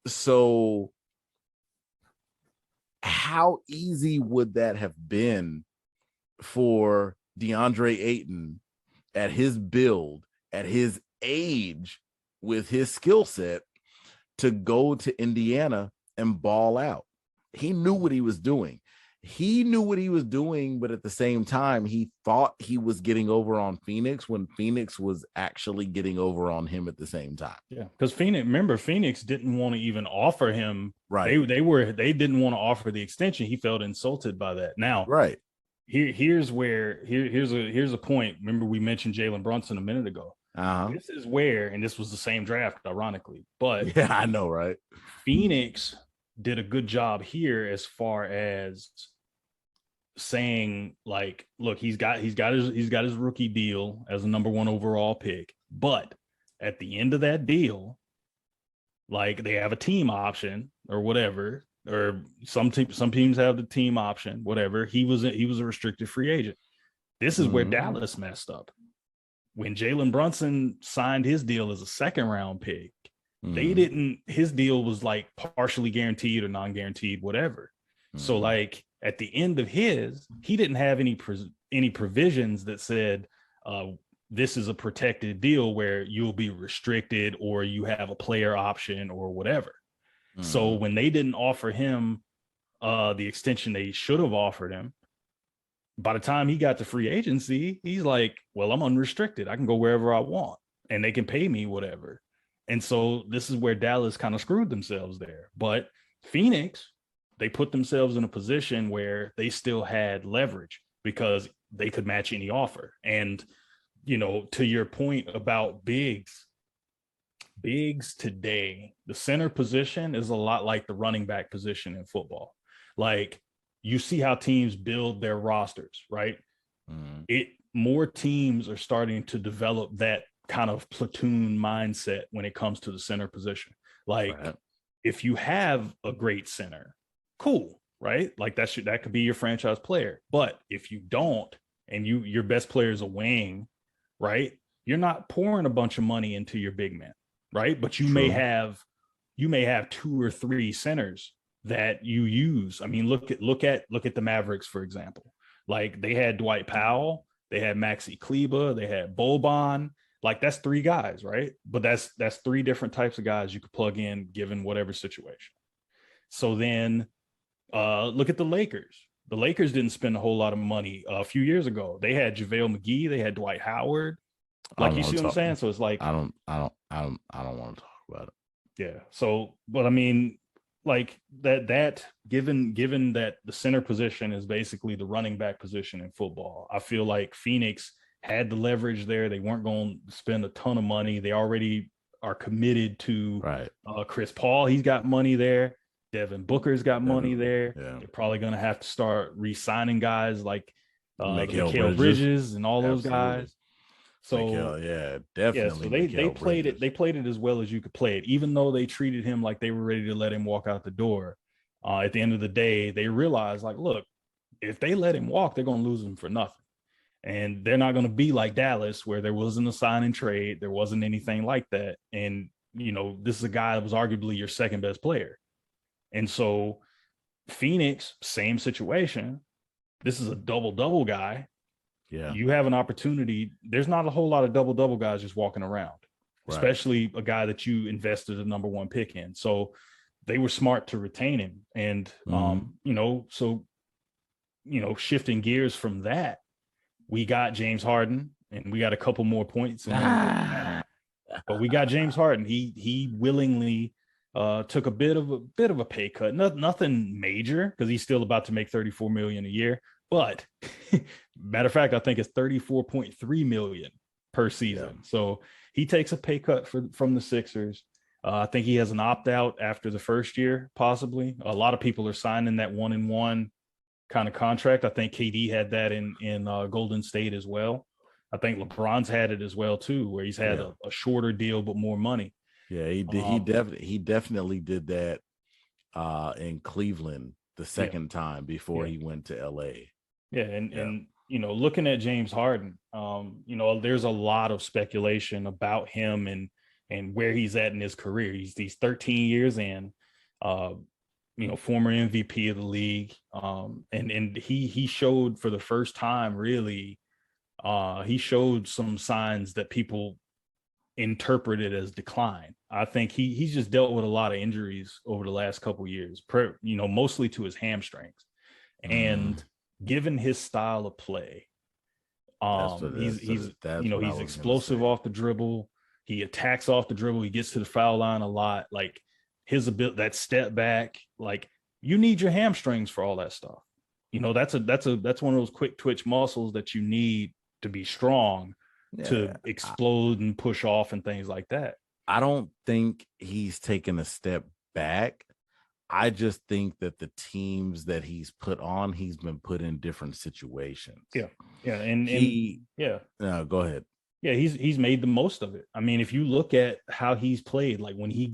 So how easy would that have been for DeAndre Ayton at his build, at his age, with his skill set, to go to Indiana and ball out? He knew what he was doing. But at the same time, he thought he was getting over on Phoenix when Phoenix was actually getting over on him at the same time. Yeah, because Phoenix didn't want to even offer him. Right. They didn't want to offer the extension. He felt insulted by that. Now, here's a point. Remember, we mentioned Jalen Brunson a minute ago. This is where, and this was the same draft, ironically, but yeah, I know, right? Phoenix did a good job here as far as saying, like, look, he's got his rookie deal as a number 1 overall pick, but at the end of that deal, like, they have a team option or whatever, or some teams have the team option, whatever. He was a restricted free agent. This is where Dallas messed up. When Jalen Brunson signed his deal as a 2nd round pick, his deal was like partially guaranteed or non-guaranteed, whatever. So like at the end of he didn't have any provisions that said, this is a protected deal where you'll be restricted or you have a player option or whatever. So when they didn't offer him the extension they should have offered him, by the time he got to free agency, he's like, well, I'm unrestricted. I can go wherever I want and they can pay me whatever. And so this is where Dallas kind of screwed themselves there. But Phoenix, they put themselves in a position where they still had leverage because they could match any offer. And, to your point about bigs today, the center position is a lot like the running back position in football. Like, you see how teams build their rosters, right? More teams are starting to develop that kind of platoon mindset when it comes to the center position. Like, if you have a great center, cool, right? Like that could be your franchise player. But if you don't, and your best player is a wing, right? You're not pouring a bunch of money into your big man, right? But you may have you may have 2 or 3 centers that you use. I mean, look at the Mavericks, for example. Like they had Dwight Powell, they had Maxi Kleber, they had Boban. Like that's 3 guys, right? But that's 3 different types of guys you could plug in given whatever situation. So then look at the Lakers. The Lakers didn't spend a whole lot of money a few years ago. They had JaVale McGee, they had Dwight Howard. Like you see what I'm saying? So it's like I don't want to talk about it. Yeah. So, but I mean, like that given that the center position is basically the running back position in football, I feel like Phoenix had the leverage there. They weren't going to spend a ton of money. They already are committed to Chris Paul. He's got money there. Devin Booker's got money there. Yeah. They're probably going to have to start re-signing guys like Mikal Bridges and all those guys. So definitely. So they played it. They played it as well as you could play it, even though they treated him like they were ready to let him walk out the door. At the end of the day, they realized, like, look, if they let him walk, they're going to lose him for nothing, and they're not going to be like Dallas, where there wasn't a sign and trade, there wasn't anything like that. And this is a guy that was arguably your second best player, and so Phoenix, same situation. This is a double guy. Yeah, you have an opportunity. There's not a whole lot of double guys just walking around, especially a guy that you invested a number 1 pick in. So they were smart to retain him. And, shifting gears from that, we got James Harden and we got a couple more points. But we got James Harden. He willingly took a bit of a pay cut, nothing major, because he's still about to make $34 million a year. But matter of fact, I think it's $34.3 million per season. Yeah. So he takes a pay cut from the Sixers. I think he has an opt-out after the first year, possibly. A lot of people are signing that 1-and-1 kind of contract. I think KD had that in Golden State as well. I think LeBron's had it as well too, where he's had a shorter deal but more money. Yeah, he definitely did that in Cleveland the second time before he went to LA. Yeah, and looking at James Harden, there's a lot of speculation about him and where he's at in his career. He's 13 years in, former MVP of the league, and he showed for the first time really, he showed some signs that people interpreted as decline. I think he's just dealt with a lot of injuries over the last couple of years, mostly to his hamstrings, and given his style of play, he's explosive off the dribble. He attacks off the dribble. He gets to the foul line a lot. Like his ability, that step back, like you need your hamstrings for all that stuff. That's one of those quick twitch muscles that you need to be strong to explode and push off and things like that. I don't think he's taken a step back. I just think that the teams that he's put on, he's been put in different situations. Yeah. Go ahead. Yeah, he's made the most of it. I mean, if you look at how he's played, like when he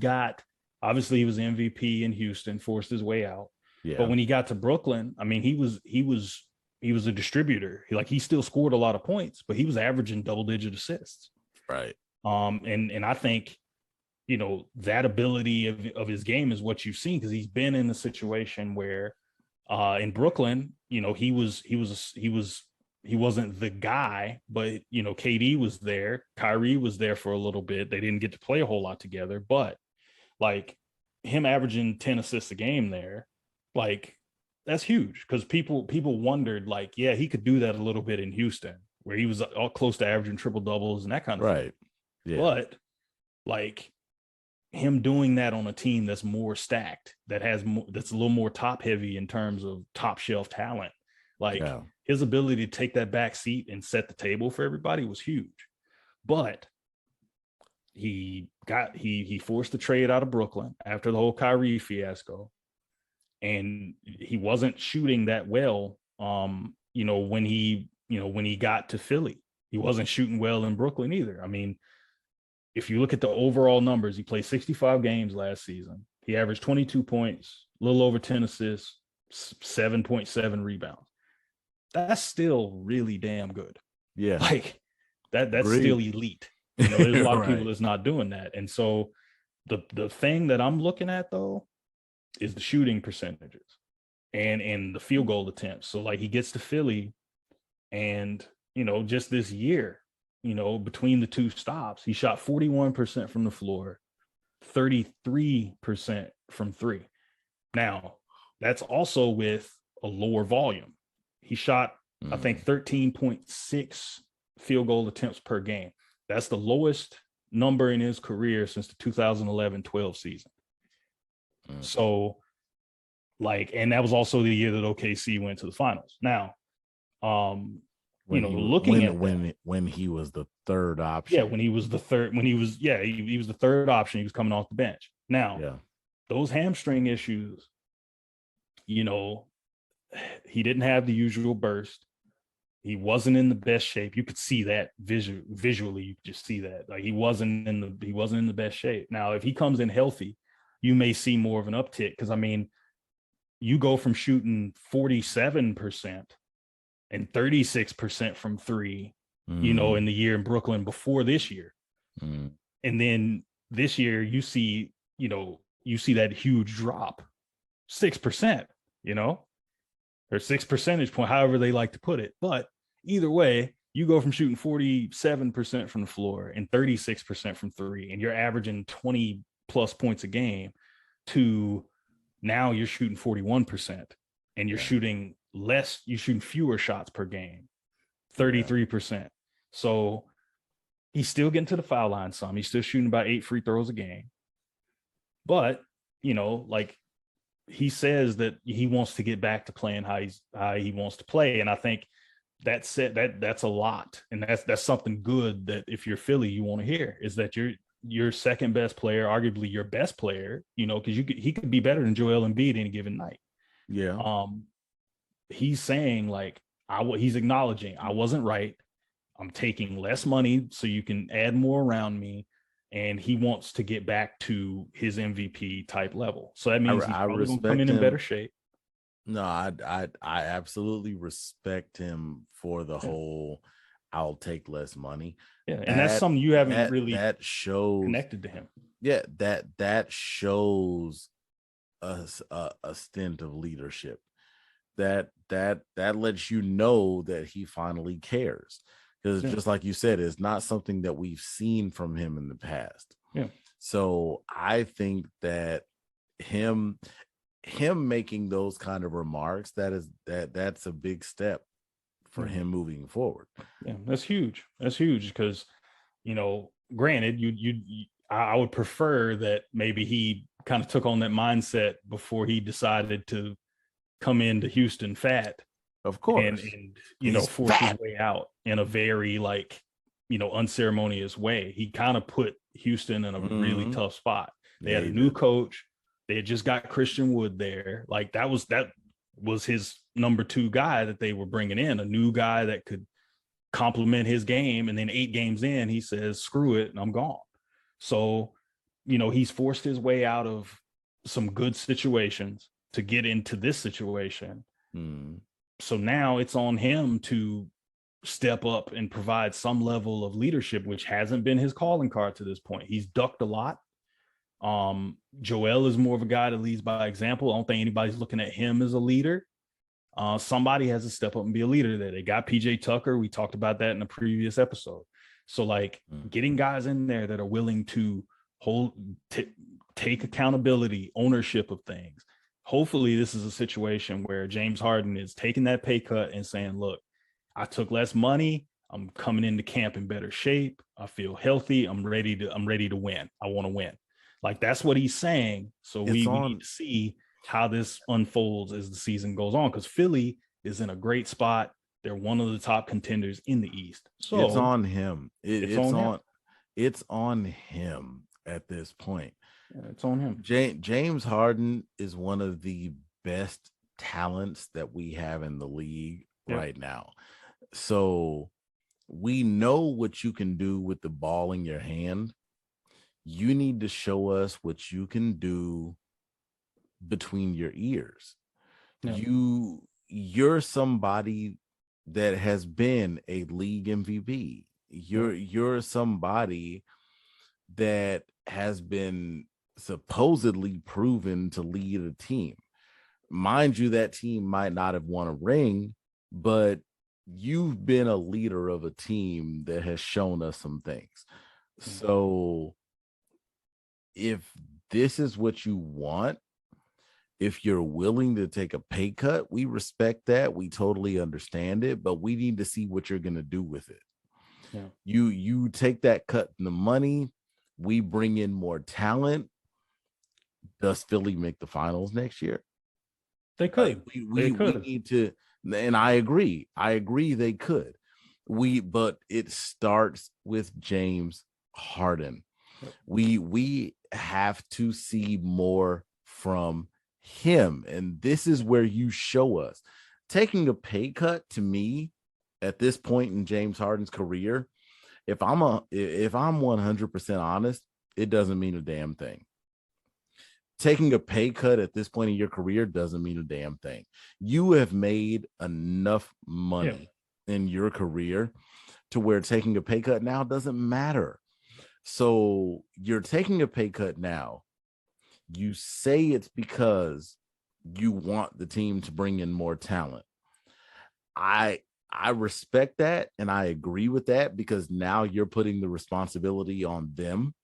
obviously he was MVP in Houston, forced his way out. Yeah. But when he got to Brooklyn, I mean, he was a distributor. He still scored a lot of points, but he was averaging double-digit assists. Right. And I think that ability of his game is what you've seen, because he's been in a situation where in Brooklyn, he wasn't the guy, but KD was there, Kyrie was there for a little bit. They didn't get to play a whole lot together, but like him averaging 10 assists a game there, like that's huge, because people wondered, like, yeah, he could do that a little bit in Houston, where he was all close to averaging triple doubles and that kind of thing. Yeah. But like him doing that on a team that's more stacked, that's a little more top heavy in terms of top shelf talent, like his ability to take that back seat and set the table for everybody was huge. But he forced the trade out of Brooklyn after the whole Kyrie fiasco, and he wasn't shooting that well. When he got to Philly, he wasn't shooting well in Brooklyn either. I mean, if you look at the overall numbers, he played 65 games last season. He averaged 22 points, a little over 10 assists, 7.7 rebounds. That's still really damn good. Yeah. Like that's still elite. There's a lot of people that's not doing that. And so, The thing that I'm looking at though is the shooting percentages and the field goal attempts. So like he gets to Philly, and just this year, between the two stops, he shot 41% from the floor, 33% from three. Now, that's also with a lower volume. He shot, I think, 13.6 field goal attempts per game. That's the lowest number in his career since the 2011-12 season. So, like, and that was also the year that OKC went to the finals. Now, when he was the third option. Yeah, when he was the third, he was the third option. He was coming off the bench. Now, those hamstring issues, he didn't have the usual burst. He wasn't in the best shape. You could see that visually. You could just see that. Like he wasn't in the best shape. Now, if he comes in healthy, you may see more of an uptick, because I mean, you go from shooting 47% and 36% from three, in the year in Brooklyn before this year. And then this year you see that huge drop, 6%, or 6 percentage point, however they like to put it. But either way, you go from shooting 47% from the floor and 36% from three, and you're averaging 20 plus points a game, to now you're shooting 41% and you're shooting less, you're shooting fewer shots per game, 33%. So he's still getting to the foul line some. He's still shooting about 8 free throws a game. But, like he says that he wants to get back to playing how he wants to play. And I think that's a lot. And that's something good that if you're Philly, you want to hear, is that your second best player, arguably your best player, because he could be better than Joel Embiid any given night. Yeah. He's saying, like, he's acknowledging I wasn't right. I'm taking less money so you can add more around me. And he wants to get back to his MVP type level. So that means he's probably going to come in better shape. No, I absolutely respect him for the whole I'll take less money. Yeah, and that's something you haven't really that shows connected to him. Yeah, that shows us a stint of leadership. That lets you know that he finally cares. Because just like you said, it's not something that we've seen from him in the past. Yeah. So I think that him making those kind of remarks, that's a big step for him moving forward. Yeah, that's huge. That's huge because, granted, I would prefer that maybe he kind of took on that mindset before he decided to come into Houston fat. Of course. And force his way out in a very, unceremonious way. He kind of put Houston in a really tough spot. They had a new coach. They had just got Christian Wood there. Like that was his number 2 guy that they were bringing in, a new guy that could complement his game. And then 8 games in, he says, screw it, and I'm gone. So, he's forced his way out of some good situations to get into this situation. So now it's on him to step up and provide some level of leadership, which hasn't been his calling card to this point. He's ducked a lot. Joel is more of a guy that leads by example. I don't think anybody's looking at him as a leader. Somebody has to step up and be a leader there. They got PJ Tucker. We talked about that in a previous episode. So getting guys in there that are willing to take accountability, ownership of things. Hopefully this is a situation where James Harden is taking that pay cut and saying, look, I took less money. I'm coming into camp in better shape. I feel healthy. I'm ready to win. I want to win. Like that's what he's saying. So we need to see how this unfolds as the season goes on, because Philly is in a great spot. They're one of the top contenders in the East. So it's on him. It's on him at this point. Yeah, it's on him. James Harden is one of the best talents that we have in the league right now. So we know what you can do with the ball in your hand. You need to show us what you can do between your ears. Yeah. You're somebody that has been a league MVP. You're somebody that has been supposedly proven to lead a team. Mind you, that team might not have won a ring, but you've been a leader of a team that has shown us some things. So if this is what you want, if you're willing to take a pay cut, we respect that. We totally understand it, but we need to see what you're going to do with it. Yeah. You take that cut in the money, we bring in more talent. Does Philly make the finals next year? They could. We need to, and I agree they could. But it starts with James Harden. Yep. We have to see more from him, and this is where you show us. Taking a pay cut, to me, at this point in James Harden's career, if I'm 100% honest, it doesn't mean a damn thing. Taking a pay cut at this point in your career doesn't mean a damn thing. You have made enough money in your career to where taking a pay cut now doesn't matter. So you're taking a pay cut now. You say it's because you want the team to bring in more talent. I respect that, and I agree with that, because now you're putting the responsibility on them.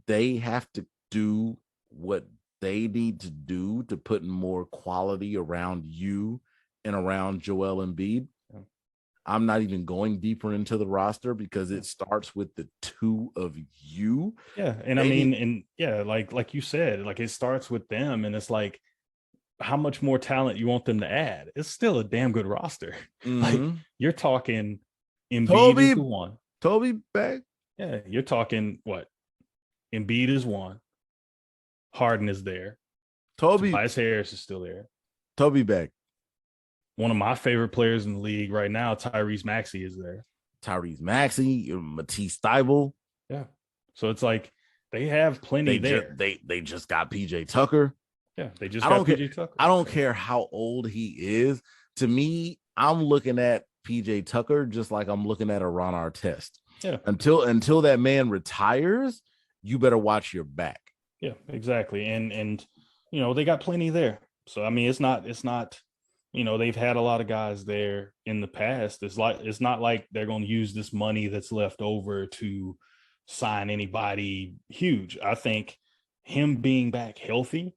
They have to do what they need to do to put more quality around you and around Joel Embiid. Yeah. I'm not even going deeper into the roster because it starts with the two of you. Yeah. And I mean, and yeah, like you said, like it starts with them, and it's like, how much more talent you want them to add? It's still a damn good roster. Mm-hmm. Like you're talking Embiid is the one. Toby back. Yeah. You're talking what? Embiid is one. Harden is there. Tobias Harris is still there. Toby back. One of my favorite players in the league right now, Tyrese Maxey, is there. Tyrese Maxey, Matisse Thybulle. Yeah. So it's like they have plenty there. They just got PJ Tucker. Yeah, they just got PJ Tucker. I don't care how old he is. To me, I'm looking at PJ Tucker just like I'm looking at a Ron Artest. Yeah. Until that man retires, you better watch your back. Yeah, exactly. And you know, they got plenty there. So I mean, it's not, you know, they've had a lot of guys there in the past. It's not like they're going to use this money that's left over to sign anybody huge. I think him being back healthy,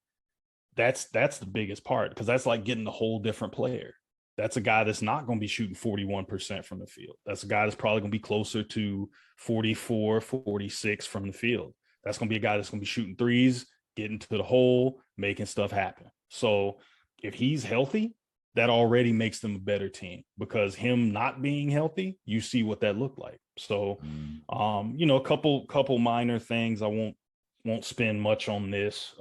that's the biggest part, because that's like getting a whole different player. That's a guy that's not going to be shooting 41% from the field. That's a guy that's probably going to be closer to 44, 46 from the field. That's going to be a guy that's going to be shooting threes, getting to the hole, making stuff happen. So if he's healthy, that already makes them a better team, because him not being healthy, you see what that looked like. So, you know, a couple minor things. I won't spend much on this.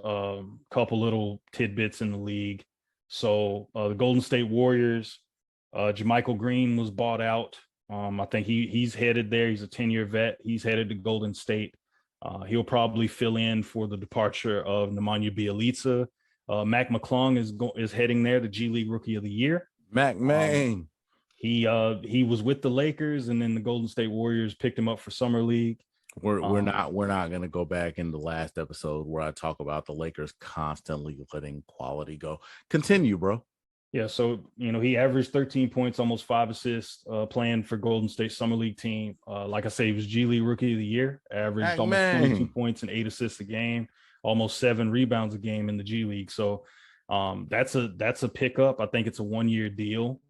Couple little tidbits in the league. So the Golden State Warriors, JaMychal Green was bought out. I think he's headed there. He's a 10-year vet. He's headed to Golden State. He'll probably fill in for the departure of Nemanja Bjelica. Mac McClung is heading there, the G League Rookie of the Year. Mac Man. He was with the Lakers, and then the Golden State Warriors picked him up for Summer League. We're not gonna go back in the last episode where I talk about the Lakers constantly letting quality go. Continue, bro. Yeah, so you know, he averaged 13 points, almost 5 assists, playing for Golden State Summer League team. Like I say, he was G League Rookie of the Year, averaged almost 22 points and 8 assists a game, almost 7 rebounds a game in the G League. So that's a pickup. I think it's a 1-year deal.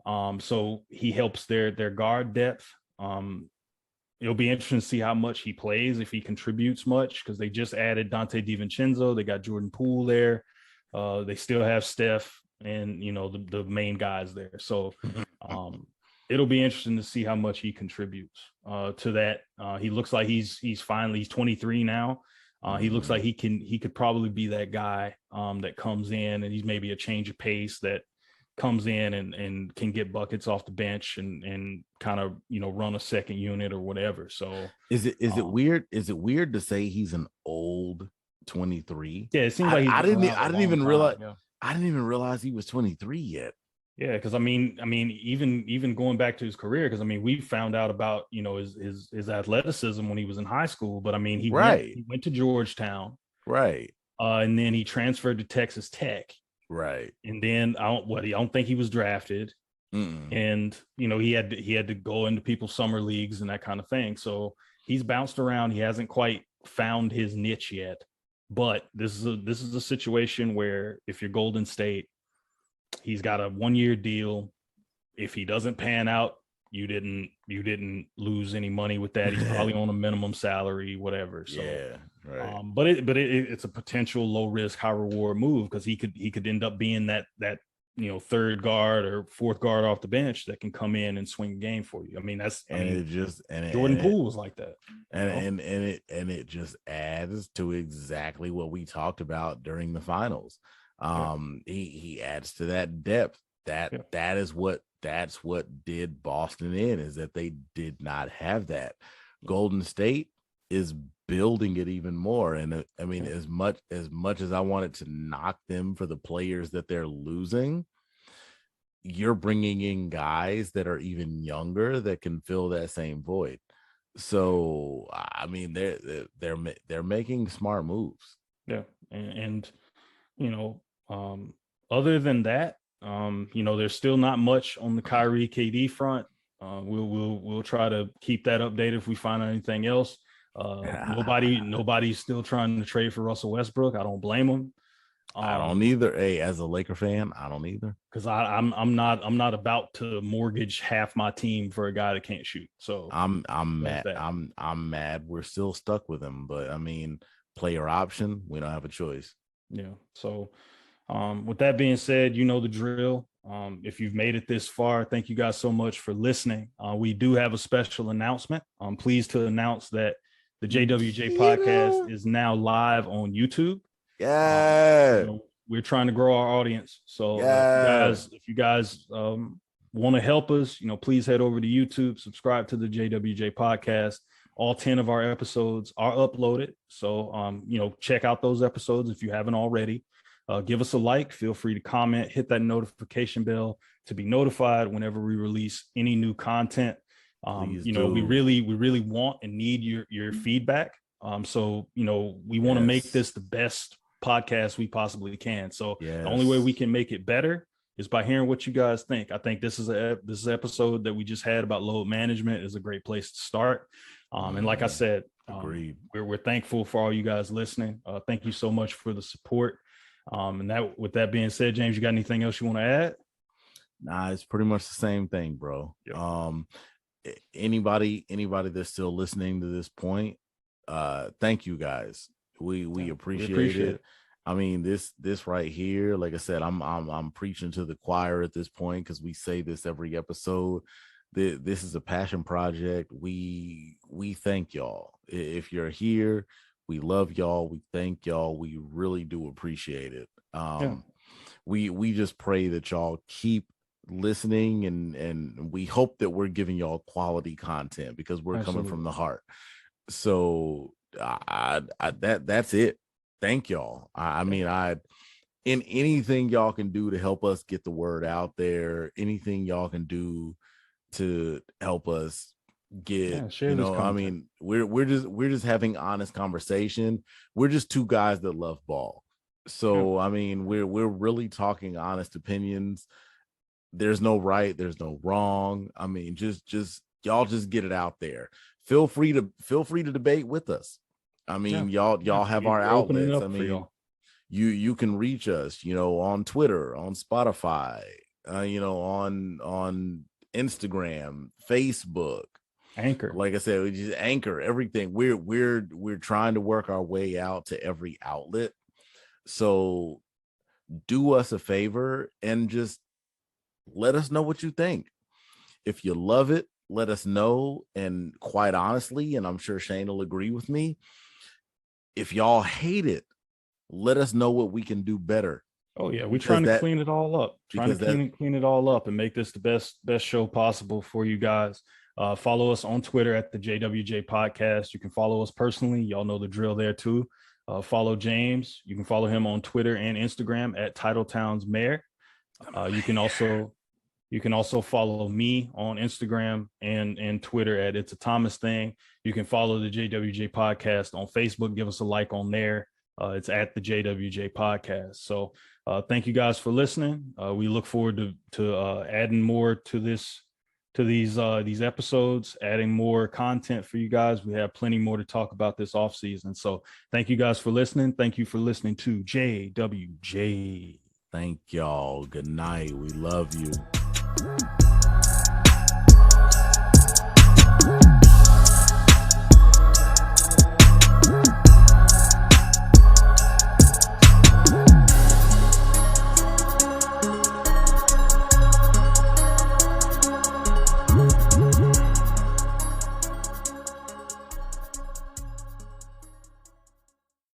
So he helps their guard depth. It'll be interesting to see how much he plays, if he contributes much, because they just added Dante DiVincenzo. They got Jordan Poole there. They still have Steph and, you know, the main guys there. So it'll be interesting to see how much he contributes to that. He looks like he's 23 now. He looks like he could probably be that guy that comes in, and he's maybe a change of pace that comes in and can get buckets off the bench and kind of, you know, run a second unit or whatever. So is it weird? Is it weird to say he's an old 23? Yeah, it seems like I didn't even realize. Yeah. I didn't even realize he was 23 yet. Yeah, because I mean, even going back to his career, because I mean, we found out about, you know, his athleticism when he was in high school, but I mean, he went to Georgetown. Right. And then he transferred to Texas Tech. Right. And then I don't think he was drafted. Mm-mm. And he had to go into people's summer leagues and that kind of thing. So he's bounced around. He hasn't quite found his niche yet. But this is a situation where if you're Golden State, he's got a 1-year deal. If he doesn't pan out, you didn't lose any money with that. He's probably on a minimum salary, whatever. So Yeah. Right. But it's a potential low risk, high reward move because he could end up being that third guard or fourth guard off the bench that can come in and swing a game for you. I mean, Jordan Poole was like that. And it just adds to exactly what we talked about during the finals. He adds to that depth. That's what did Boston in, is that they did not have that. Golden State is building it even more. And I mean, as much as I wanted to knock them for the players that they're losing, you're bringing in guys that are even younger that can fill that same void. So I mean, they're making smart moves. Yeah, and other than that, there's still not much on the Kyrie KD front. We'll try to keep that updated if we find anything else. Nobody's still trying to trade for Russell Westbrook. I don't blame them. I don't either. Hey, as a Laker fan, I don't either. Because I'm not about to mortgage half my team for a guy that can't shoot. So I'm mad. I'm mad. We're still stuck with him, but I mean, player option. We don't have a choice. Yeah. So, with that being said, you know the drill. If you've made it this far, thank you guys so much for listening. We do have a special announcement. I'm pleased to announce that the JWJ podcast is now live on YouTube. Yeah. We're trying to grow our audience. So if you guys want to help us, please head over to YouTube, subscribe to the JWJ podcast. All 10 of our episodes are uploaded. So, check out those episodes if you haven't already. Give us a like, feel free to comment, hit that notification bell to be notified whenever we release any new content. We really want and need your feedback. So, we want to make this the best podcast we possibly can. So the only way we can make it better is by hearing what you guys think. I think this is an episode that we just had about load management is a great place to start. And like I said, we're thankful for all you guys listening. Thank you so much for the support. With that being said, James, you got anything else you want to add? Nah, it's pretty much the same thing, bro. Yep. Anybody that's still listening to this point, thank you guys. We appreciate it. I mean, this right here, like I said, I'm preaching to the choir at this point because we say this every episode. This is a passion project. We thank y'all. If you're here, we love y'all. We thank y'all. We really do appreciate it. We just pray that y'all keep listening, and we hope that we're giving y'all quality content because we're coming from the heart. So that's it. Thank y'all. I mean, in anything y'all can do to help us get the word out there, anything y'all can do to help us get, I mean, we're just having honest conversation. We're just two guys that love ball. So I mean, we're really talking honest opinions. There's no right, there's no wrong. I mean, just y'all just get it out there. Feel free to debate with us. I mean, y'all have our outlets. I mean, you can reach us, on Twitter, on Spotify, on Instagram, Facebook, Anchor. Like I said, we just Anchor everything. We're trying to work our way out to every outlet. So do us a favor and just let us know what you think. If you love it, let us know. And quite honestly, and I'm sure Shane will agree with me, if y'all hate it, let us know what we can do better. Oh yeah, we're trying to clean it all up. Trying to clean it all up and make this the best show possible for you guys. Follow us on Twitter at the JWJ Podcast. You can follow us personally. Y'all know the drill there too. Follow James. You can follow him on Twitter and Instagram at Titletown's Mayor. You can also follow me on Instagram and Twitter at It's a Thomas Thing. You can follow the JWJ Podcast on Facebook. Give us a like on there. It's at the JWJ podcast. So thank you guys for listening. We look forward to adding more to these episodes, adding more content for you guys. We have plenty more to talk about this off season. So thank you guys for listening. Thank you for listening to JWJ. Thank y'all. Good night. We love you.